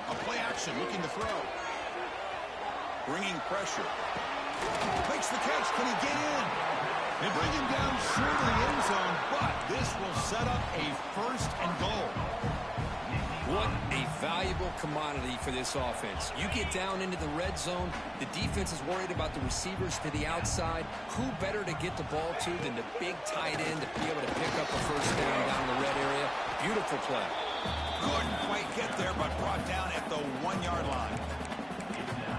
A play action, looking to throw. Bringing pressure. Makes the catch. Can he get in? They bring him down short of the end zone, but this will set up a 1st and goal. What a valuable commodity for this offense. You get down into the red zone, the defense is worried about the receivers to the outside. Who better to get the ball to than the big tight end to be able to pick up a 1st down the red area? Beautiful play. Couldn't quite get there, but brought down at the 1-yard line.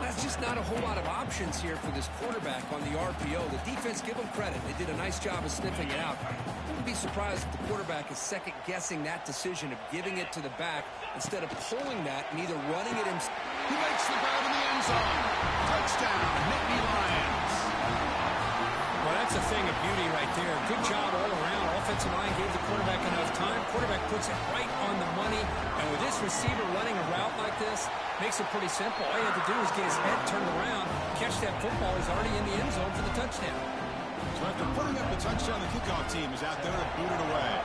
That's just not a whole lot of options here for this quarterback on the RPO. The defense, give them credit. They did a nice job of sniffing it out. I wouldn't be surprised if the quarterback is second-guessing that decision of giving it to the back instead of pulling that and either running it himself. He makes the grab in the end zone. Touchdown, Nittany Lions. Well, that's a thing of beauty right there. Good job all around. Offensive line gave the quarterback enough time. Quarterback puts it right on the money. And with this receiver running a route like this, makes it pretty simple. All you have to do is get his head turned around, catch that football. He's already in the end zone for the touchdown. So after putting up the touchdown, the kickoff team is out there to boot it away.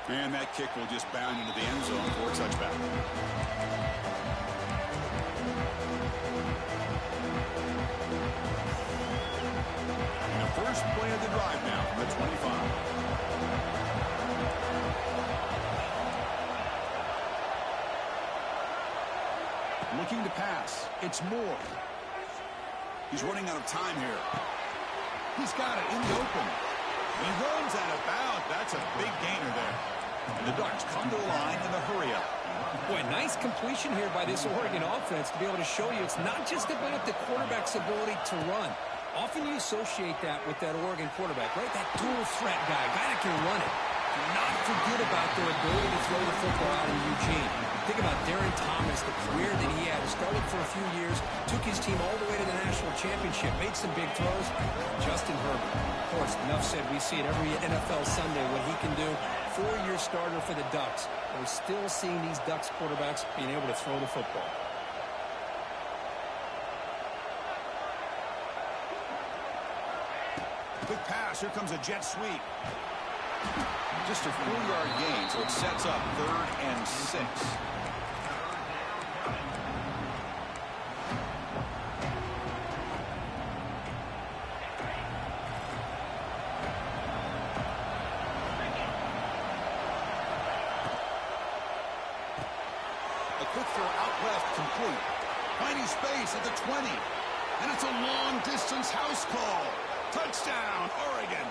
And that kick will just bound into the end zone for a touchback. And the first play of the drive now from the 25. Looking to pass. It's Moore. He's running out of time here. He's got it in the open. He runs out of bounds. That's a big gainer there. And the Ducks come to the line in the hurry-up. Boy, nice completion here by this Oregon offense to be able to show you it's not just about the quarterback's ability to run. Often you associate that with that Oregon quarterback, right? That dual threat guy that can run it. Do not forget about their ability to throw the football out in Eugene. Think about Darren Thomas, the career that he had. Started for a few years, took his team all the way to the national championship, made some big throws. Justin Herbert, of course, enough said. We see it every NFL Sunday what he can do. 4-year starter for the Ducks. We're still seeing these Ducks quarterbacks being able to throw the football. Quick pass. Here comes a jet sweep. Just a 4-yard gain, so it sets up 3rd and 6. A quick throw out left, complete. Finding space at the 20. And it's a long-distance house call. Touchdown, Oregon.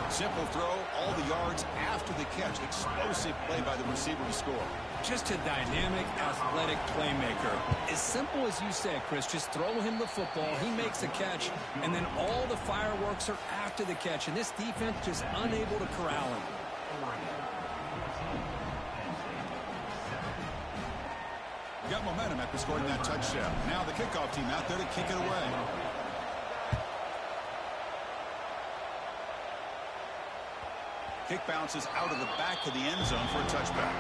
Simple throw, all the yards after the catch. Explosive play by the receiver to score. Just a dynamic, athletic playmaker. As simple as you said, Chris, just throw him the football, he makes a catch, and then all the fireworks are after the catch. And this defense just unable to corral him. Got momentum after scoring that touchdown. Now the kickoff team out there to kick it away. Kick bounces out of the back of the end zone for a touchback.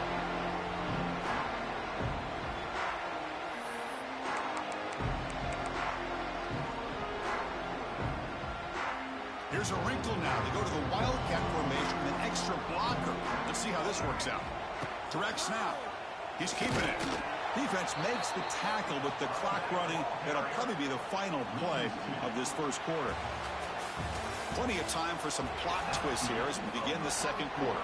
Here's a wrinkle now. They go to the Wildcat formation with an extra blocker. Let's see how this works out. Direct snap. He's keeping it. Defense makes the tackle with the clock running. That'll probably be the final play of this first quarter. Plenty of time for some plot twists here as we begin the second quarter.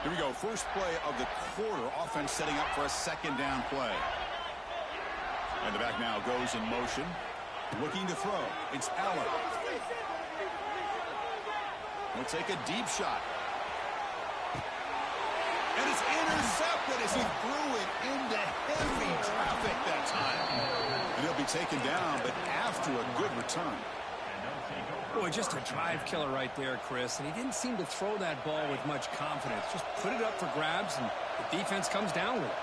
Here we go. First play of the quarter. Offense setting up for a second down play. And the back now goes in motion. Looking to throw. It's Allen. He'll take a deep shot. And it's intercepted as he threw it into heavy traffic that time. And he'll be taken down, but after a good return. Boy, just a drive killer right there, Chris. And he didn't seem to throw that ball with much confidence. Just put it up for grabs, and the defense comes down with it.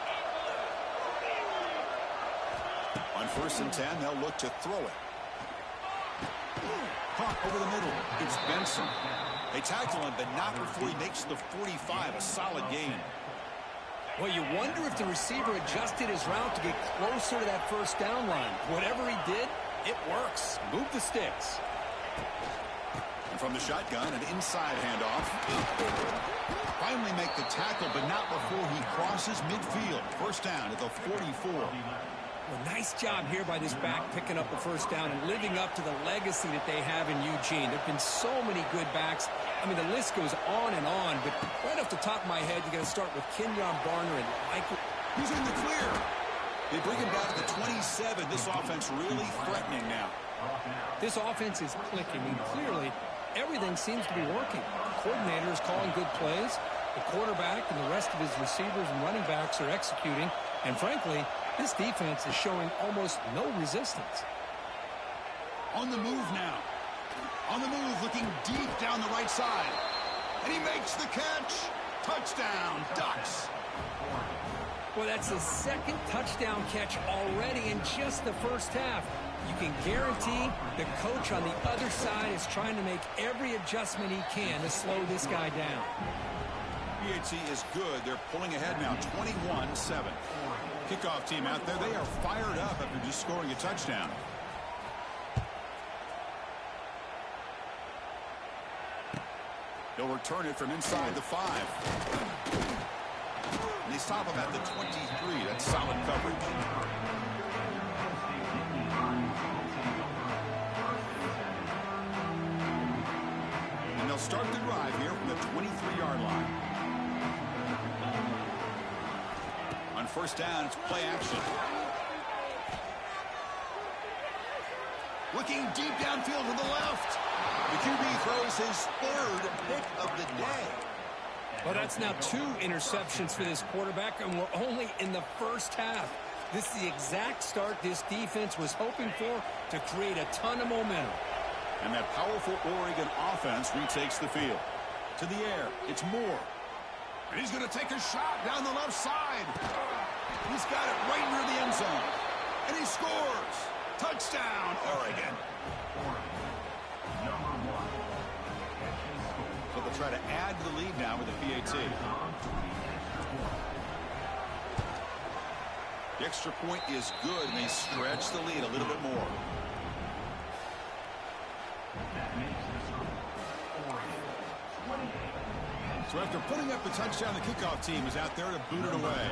On 1st and 10, they'll look to throw it. Caught over the middle. It's Benson. They tackle him, but not before he makes the 45, a solid gain. Well, you wonder if the receiver adjusted his route to get closer to that first down line. Whatever he did, it works. Move the sticks. And from the shotgun, an inside handoff. Finally make the tackle, but not before he crosses midfield. First down at the 44. Well, nice job here by this back picking up the first down and living up to the legacy that they have in Eugene. There have been so many good backs. I mean, the list goes on and on, but right off the top of my head, you got to start with Kenyon Barner and Michael. He's in the clear. They bring him down to the 27. This offense really threatening now. This offense is clicking, and clearly everything seems to be working. The coordinator is calling good plays. The quarterback and the rest of his receivers and running backs are executing, and frankly, this defense is showing almost no resistance. On the move now. On the move, looking deep down the right side. And he makes the catch. Touchdown, Ducks. Well, that's the second touchdown catch already in just the first half. You can guarantee the coach on the other side is trying to make every adjustment he can to slow this guy down. PHC is good. They're pulling ahead now, 21-7. Kickoff team out there, they are fired up after just scoring a touchdown. They'll return it from inside the 5. And they stop him at the 23. That's solid coverage. And they'll start the drive here from the 23-yard line. On first down, it's play action. Looking deep downfield to the left. The QB throws his 3rd pick of the day. Well, that's now 2 interceptions for this quarterback, and we're only in the first half. This is the exact start this defense was hoping for to create a ton of momentum. And that powerful Oregon offense retakes the field. To the air, it's Moore. And he's going to take a shot down the left side. He's got it right near the end zone. And he scores. Touchdown, Oregon. So they'll try to add to the lead now with a PAT. The extra point is good, and they stretch the lead a little bit more. So after putting up the touchdown, the kickoff team is out there to boot it away.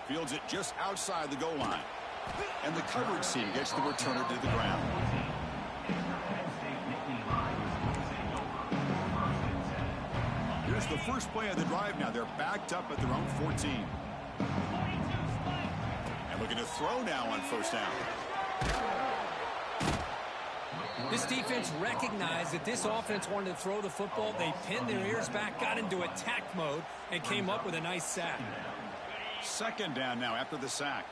Fields it just outside the goal line. And the coverage team gets the returner to the ground. Here's the first play of the drive now. They're backed up at their own 14. And looking to throw now on first down. This defense recognized that this offense wanted to throw the football. They pinned their ears back, got into attack mode, and came up with a nice sack. Second down now after the sack.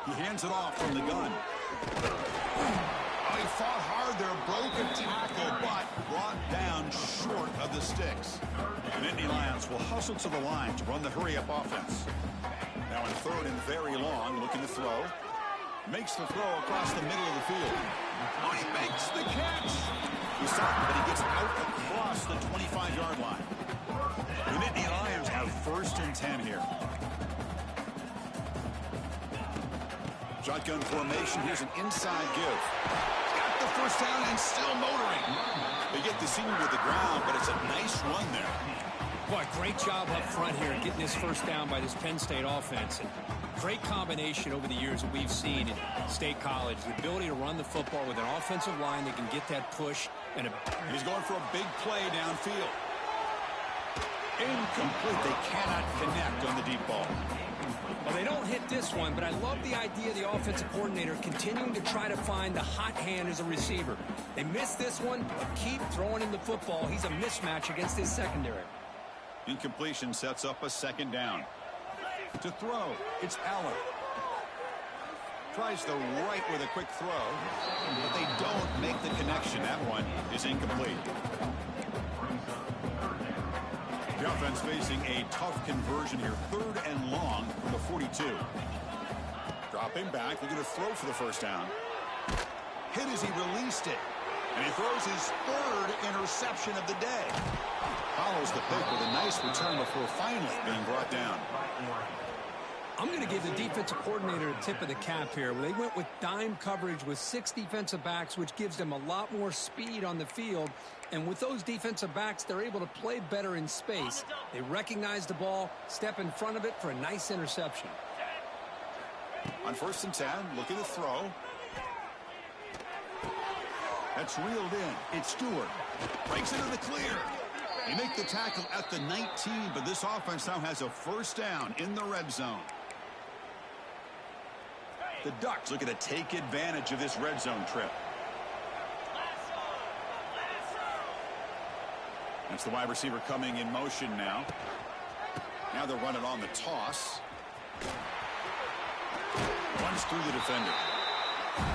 He hands it off from the gun. Oh, he fought hard there, broke a tackle, but brought down short of the sticks. And Nittany Lions will hustle to the line to run the hurry-up offense. Now in third and very long, looking to throw. Makes the throw across the middle of the field. Oh, he makes the catch. He's stopped, but he gets out across the 25-yard line. The Nittany Lions have first and 10 here. Shotgun formation. Here's an inside give. Got the first down and still motoring. They get the senior to the ground, but it's a nice run there. Boy, great job up front here getting this first down by this Penn State offense. And great combination over the years that we've seen in State College. The ability to run the football with an offensive line that can get that push. And he's going for a big play downfield. Incomplete. They cannot connect on the deep ball. Well, they don't hit this one, but I love the idea of the offensive coordinator continuing to try to find the hot hand as a receiver. They missed this one, but keep throwing him the football. He's a mismatch against his secondary. Incompletion sets up a second down. To throw, it's Allen. Tries the right with a quick throw, but they don't make the connection. That one is incomplete. The offense facing a tough conversion here. Third and long from the 42. Dropping back, looking to throw for the first down. Hit as he released it. And he throws his third interception of the day. Follows the pick with a nice return before finally being brought down. I'm going to give the defensive coordinator a tip of the cap here. They went with dime coverage with 6 defensive backs, which gives them a lot more speed on the field. And with those defensive backs, they're able to play better in space. They recognize the ball, step in front of it for a nice interception. On first and 10, looking to throw. That's reeled in. It's Stewart. Breaks into the clear. They make the tackle at the 19, but this offense now has a first down in the red zone. The Ducks looking to take advantage of this red zone trip. That's the wide receiver coming in motion now. Now they're running on the toss. Runs through the defender.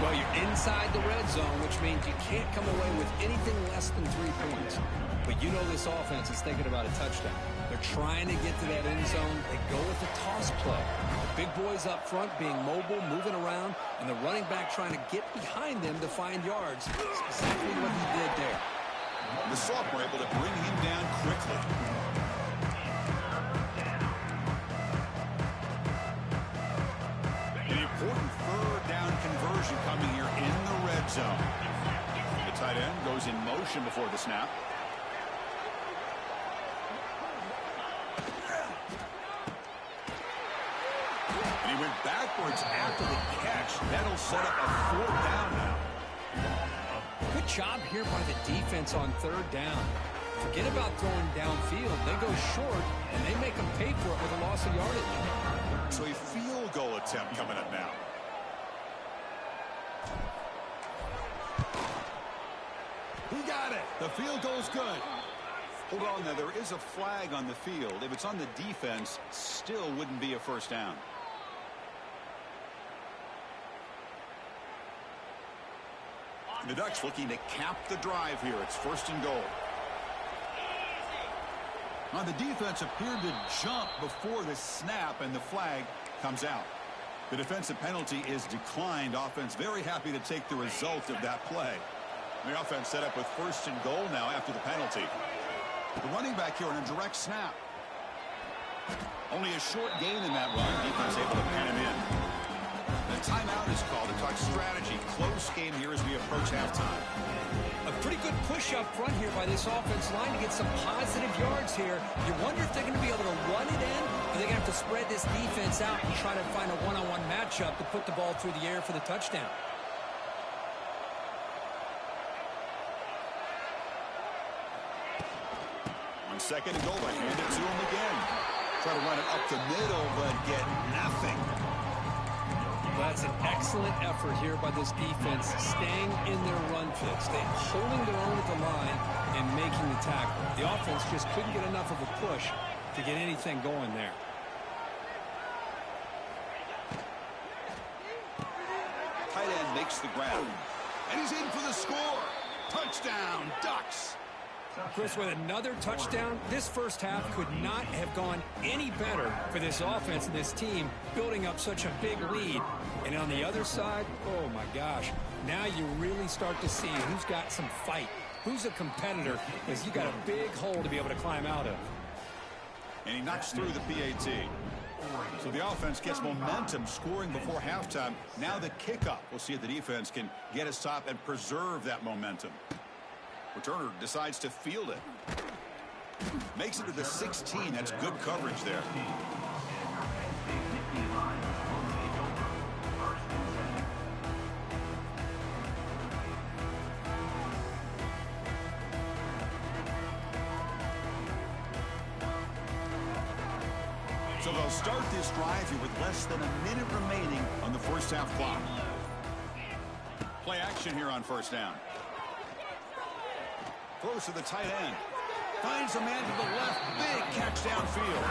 Well, you're inside the red zone, which means you can't come away with anything less than 3 points. But you know this offense is thinking about a touchdown. They're trying to get to that end zone. They go with the toss play. The big boys up front being mobile, moving around, and the running back trying to get behind them to find yards. That's exactly what he did there. The sophomore able to bring him down quickly. An important third down conversion coming here in the red zone. The tight end goes in motion before the snap. And he went backwards after the catch. That'll set up a 4th down now. Good job here by the defense on 3rd down. Forget about throwing downfield. They go short, and they make them pay for it with a loss of yardage. So a field goal attempt coming up now. He got it. The field goal's good. Hold on now. There is a flag on the field. If it's on the defense, still wouldn't be a first down. The Ducks looking to cap the drive here. It's 1st and goal. Now the defense appeared to jump before the snap, and the flag comes out. The defensive penalty is declined. Offense very happy to take the result of that play. The offense set up with 1st and goal now after the penalty. The running back here on a direct snap. Only a short gain in that run. Defense able to pin him in. The timeout is called to talk strategy. Close game here as we approach halftime. A pretty good push up front here by this offense line to get some positive yards here. You wonder if they're going to be able to run it in, or they're going to have to spread this defense out and try to find a one-on-one matchup to put the ball through the air for the touchdown. On 2nd and goal, they hand it to him again. Try to run it up the middle, but get nothing. That's an excellent effort here by this defense, staying in their run fix, holding their own at the line and making the tackle. The offense just couldn't get enough of a push to get anything going there. Tight end makes the grab, and he's in for the score. Touchdown, Ducks. Chris, with another touchdown, this first half could not have gone any better for this offense and this team, building up such a big lead. And on the other side, oh my gosh, now you really start to see who's got some fight, who's a competitor, because you got a big hole to be able to climb out of. And he knocks through the PAT. So the offense gets momentum, scoring before halftime. Now the kickoff. We'll see if the defense can get a stop and preserve that momentum. Returner decides to field it. Makes it to the 16. That's good coverage there. So they'll start this drive here with less than a minute remaining on the first half clock. Play action here on 1st down. Throws to the tight end. Finds a man to the left. Big catch downfield.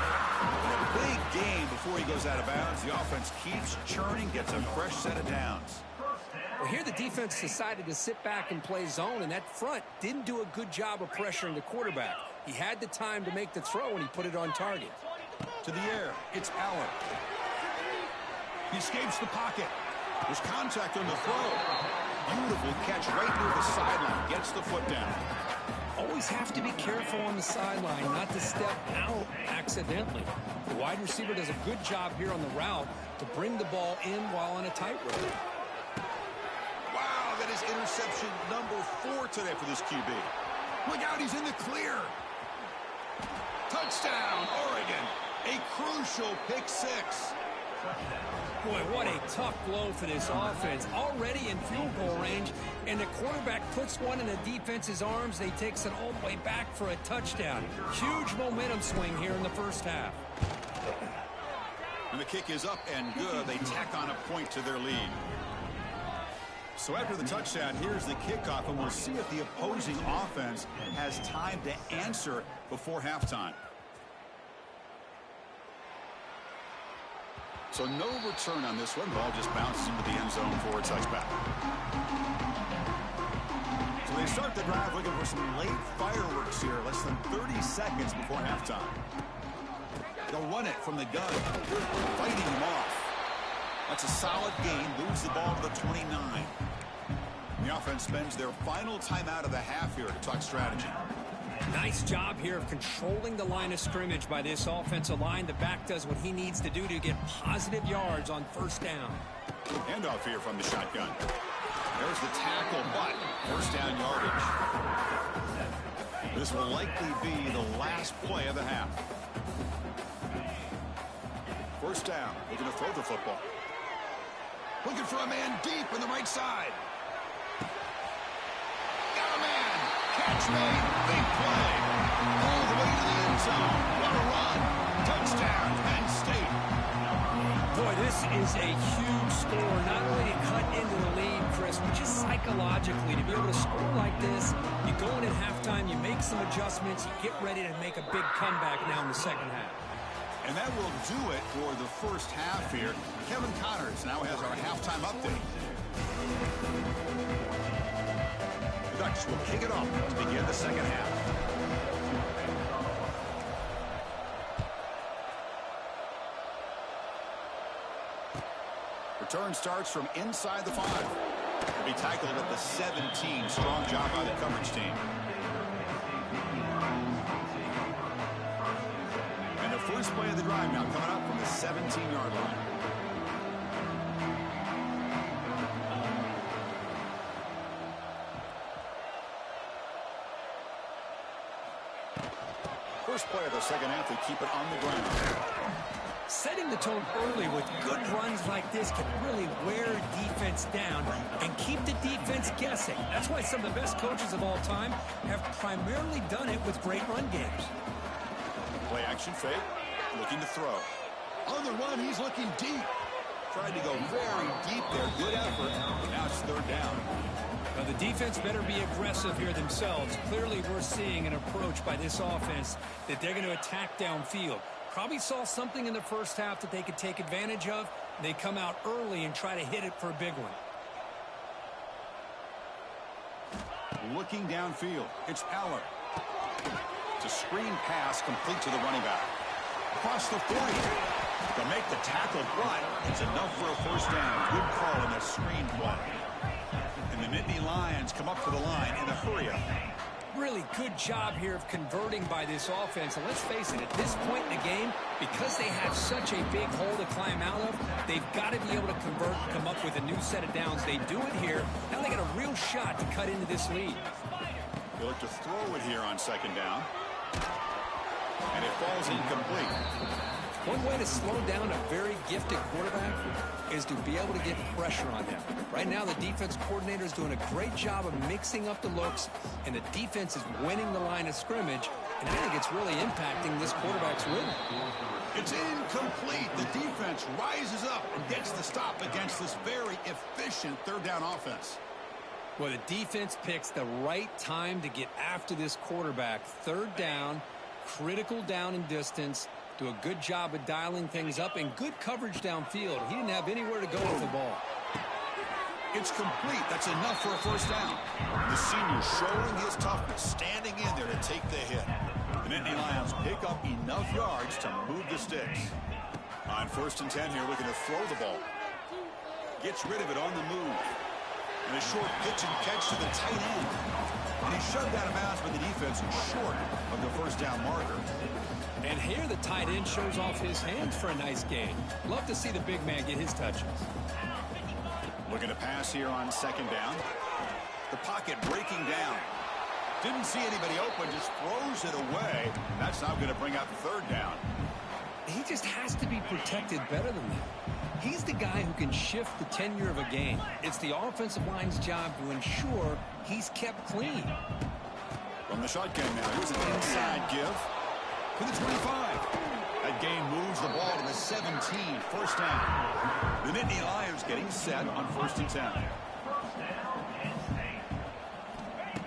And a big gain before he goes out of bounds. The offense keeps churning, gets a fresh set of downs. Well, here the defense decided to sit back and play zone, and that front didn't do a good job of pressuring the quarterback. He had the time to make the throw, and he put it on target. To the air. It's Allen. He escapes the pocket. There's contact on the throw. Beautiful catch right near the sideline. Gets the foot down. Always have to be careful on the sideline not to step out accidentally. The wide receiver does a good job here on the route to bring the ball in while on a tightrope. Wow, that is interception number 4 today for this QB. Look out, he's in the clear. Touchdown, Oregon. A crucial pick 6. Boy, what a tough blow for this offense. Already in field goal range, and the quarterback puts one in the defense's arms. They takes it all the way back for a touchdown. Huge momentum swing here in the first half. And the kick is up and good. They tack on a point to their lead. So after the touchdown, here's the kickoff, and we'll see if the opposing offense has time to answer before halftime. So no return on this one. Ball just bounces into the end zone for a touchback. So they start the drive looking for some late fireworks here. Less than 30 seconds before halftime. They'll run it from the gun. Fighting him off. That's a solid gain. Moves the ball to the 29. The offense spends their final timeout of the half here to talk strategy. Nice job here of controlling the line of scrimmage by this offensive line. The back does what he needs to do to get positive yards on 1st down. Handoff here from the shotgun. There's the tackle, but 1st down yardage. This will likely be the last play of the half. 1st down. Looking to throw the football. Looking for a man deep on the right side. Got a man. Catch made. Big play. All the way to the end zone. What a run. Touchdown, Penn State. Boy, this This is a huge score, not only to cut into the lead, Chris, but just psychologically to be able to score like this. You go in at halftime, you make some adjustments, you get ready to make a big comeback now in the second half. And that will do it for the first half here. Kevin Connors now has our halftime update. The Ducks will kick it off to begin the second half. Return starts from inside the 5. He'll be tackled at the 17. Strong job by the coverage team. And the first play of the drive now coming up from the 17-yard line. First play of the second half, they keep it on the ground. Setting the tone early with good runs like this can really wear defense down and keep the defense guessing. That's why some of the best coaches of all time have primarily done it with great run games. Play action fake, looking to throw. On the run, he's looking deep. Tried to go very deep there. Good effort. Now it's third down. Now the defense better be aggressive here themselves. Clearly we're seeing an approach by this offense that they're going to attack downfield. Probably saw something in the first half that they could take advantage of. They come out early and try to hit it for a big one. Looking downfield, it's Aller. It's a screen pass complete to the running back. Across the 40. They'll make the tackle, but it's enough for a first down. Good call in that screen play. And the Nittany Lions come up to the line in a hurry-up. Really good job here of converting by this offense. And let's face it, at this point in the game, because they have such a big hole to climb out of, they've got to be able to convert and come up with a new set of downs. They do it here. Now they got a real shot to cut into this lead. They look to throw it here on second down. And it falls incomplete. One way to slow down a very gifted quarterback is to be able to get pressure on him. Right now, the defense coordinator is doing a great job of mixing up the looks, and the defense is winning the line of scrimmage, and I think it's really impacting this quarterback's rhythm. It's incomplete. The defense rises up and gets the stop against this very efficient third down offense. Well, the defense picks the right time to get after this quarterback. Third down, critical down and distance. Do a good job of dialing things up and good coverage downfield. He didn't have anywhere to go with the ball. It's complete. That's enough for a first down. The senior showing his toughness, standing in there to take the hit. The Nittany Lions pick up enough yards to move the sticks. On 1st and 10 here, looking to throw the ball. Gets rid of it on the move. And a short pitch and catch to the tight end. And he's shoved out of bounds by the defense and short of the first down marker. And here the tight end shows off his hands for a nice gain. Love to see the big man get his touches. Looking to pass here on second down. The pocket breaking down. Didn't see anybody open, just throws it away. That's now going to bring up third down. He just has to be protected better than that. He's the guy who can shift the tenure of a game. It's the offensive line's job to ensure he's kept clean. From the shotgun now, here's an inside give. To the 25. That gain moves the ball to the 17. First down. The Nittany Lions getting set on 1st and 10.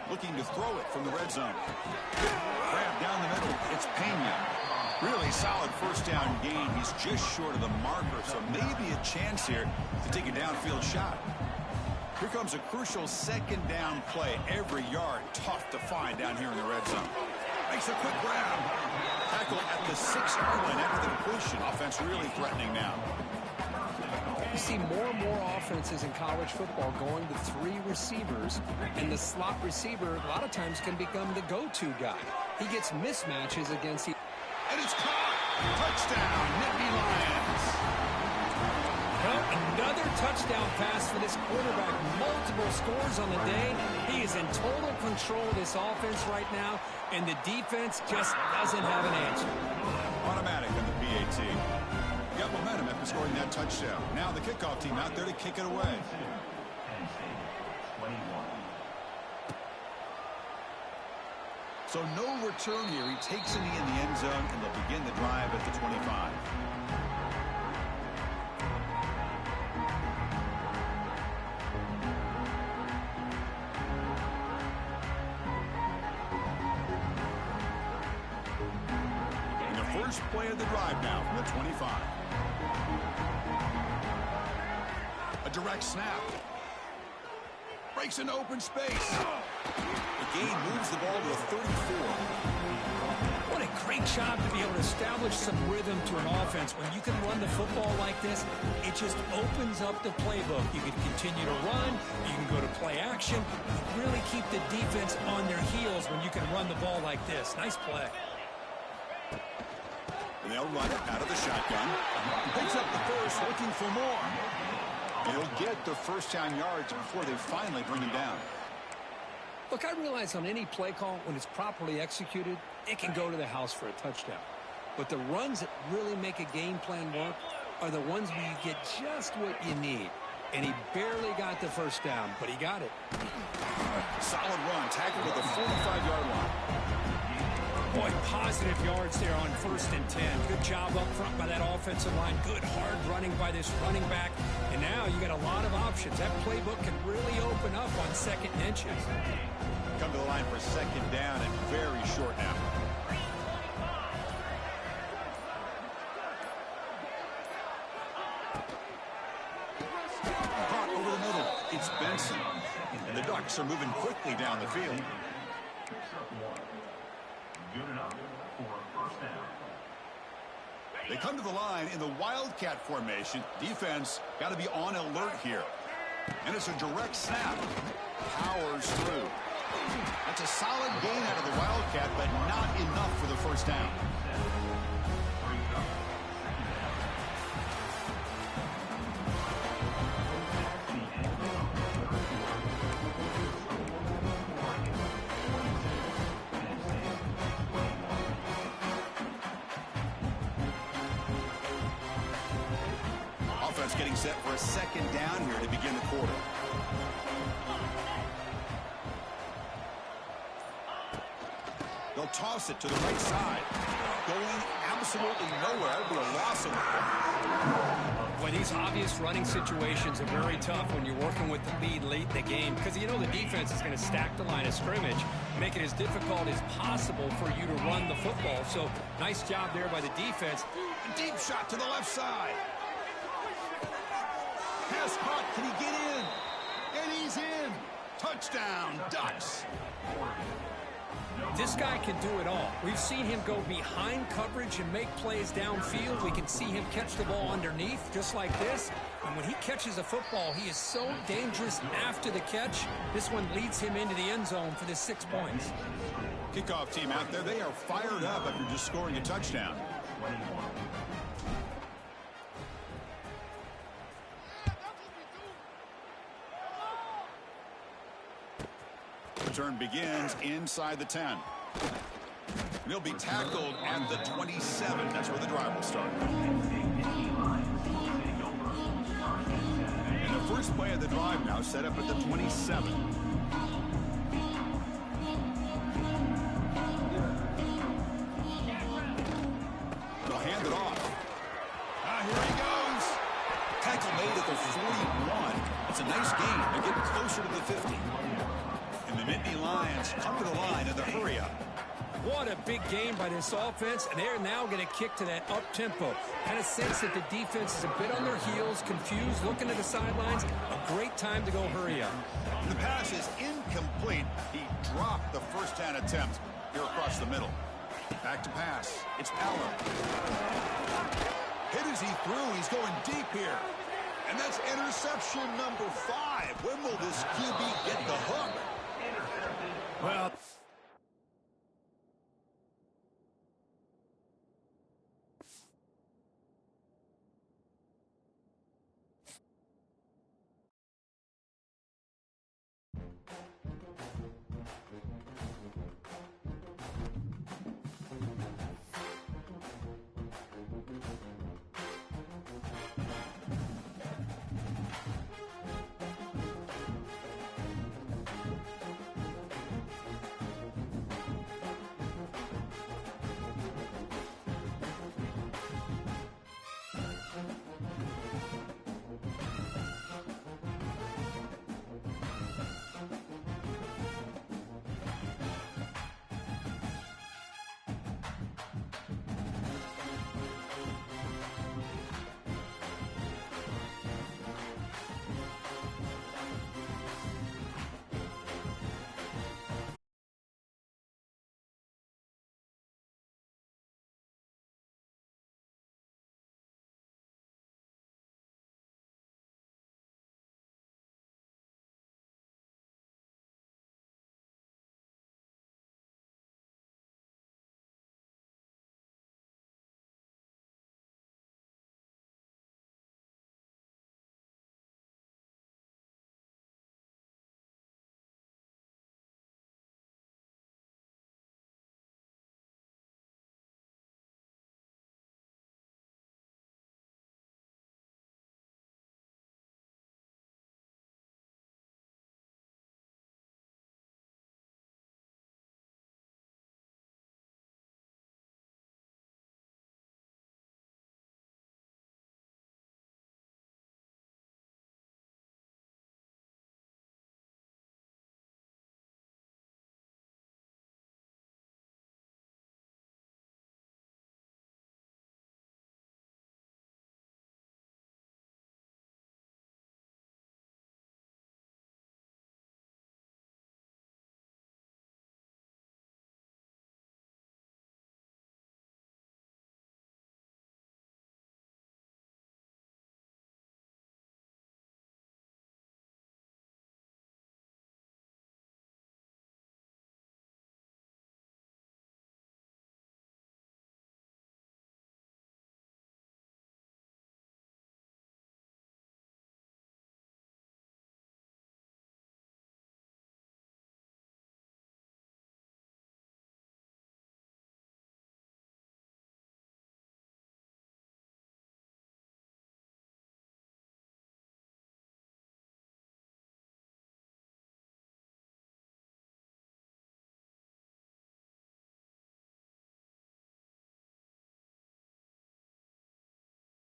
Looking to throw it from the red zone. Grab down the middle. It's Pena. Really solid first down gain. He's just short of the marker, so maybe a chance here to take a downfield shot. Here comes a crucial second down play. Every yard tough to find down here in the red zone. Makes a quick grab. Tackle at the 6-yard line after the completion. Offense really threatening now. You see more and more offenses in college football going to 3 receivers, and the slot receiver a lot of times can become the go-to guy. He gets mismatches against the... And it's caught. Touchdown, Nittany Lions. Well, another touchdown pass for this quarterback. Multiple scores on the day. He is in total control of this offense right now, and the defense just doesn't have an answer. Automatic on the PAT. Got momentum after scoring that touchdown. Now the kickoff team out there to kick it away. So no return here. He takes a knee in the end zone, and they'll begin the drive at the 25. first play of the drive now from the 25. A direct snap. Breaks into open space. The gain moves the ball to a 34. What a great job to be able to establish some rhythm to an offense. When you can run the football like this, it just opens up the playbook. You can continue to run. You can go to play action. You really keep the defense on their heels when you can run the ball like this. Nice play. And they'll run it out of the shotgun. Picks up the first, looking for more. And he'll get the first down yards before they finally bring him down. Look, I realize on any play call, when it's properly executed, it can go to the house for a touchdown. But the runs that really make a game plan work are the ones where you get just what you need. And he barely got the first down, but he got it. Solid run, tackled at the 45-yard line. Boy, positive yards there on 1st and 10. Good job up front by that offensive line. Good hard running by this running back. And now you got a lot of options. That playbook can really open up on 2nd and inches. Come to the line for 2nd down and very short now. Caught over the middle. It's Benson. And the Ducks are moving quickly down the field. They come to the line in the Wildcat formation. Defense got to be on alert here. And it's a direct snap. Powers through. That's a solid gain out of the Wildcat, but not enough for the first down. Offense getting set for a 2nd down here to begin the quarter. They'll toss it to the right side. Going absolutely nowhere. It'll be a loss of it. Boy, these obvious running situations are very tough when you're working with the lead late in the game because you know the defense is going to stack the line of scrimmage, make it as difficult as possible for you to run the football. So nice job there by the defense. A deep shot to the left side. Pass caught. Can he get in? And he's in. Touchdown, Ducks. This guy can do it all. We've seen him go behind coverage and make plays downfield. We can see him catch the ball underneath just like this. And when he catches a football, he is so dangerous after the catch. This one leads him into the end zone for the 6 points. Kickoff team out there. They are fired up after just scoring a touchdown. Return begins inside the 10. He'll be tackled at the 27. That's where the drive will start. And the first play of the drive now set up at the 27. They'll hand it off. Here he goes. Tackle made at the 41. It's a nice gain. They're getting closer to the 50. And the Nittany Lions come to the line in the hurry-up. What a big game by this offense, and they're now going to kick to that up-tempo. Had a sense that the defense is a bit on their heels, confused, looking at the sidelines. A great time to go hurry up. The pass is incomplete. He dropped the first down attempt here across the middle. Back to pass. It's Allen. Hit as he threw. He's going deep here. And that's interception number 5. When will this QB get the hook? Well,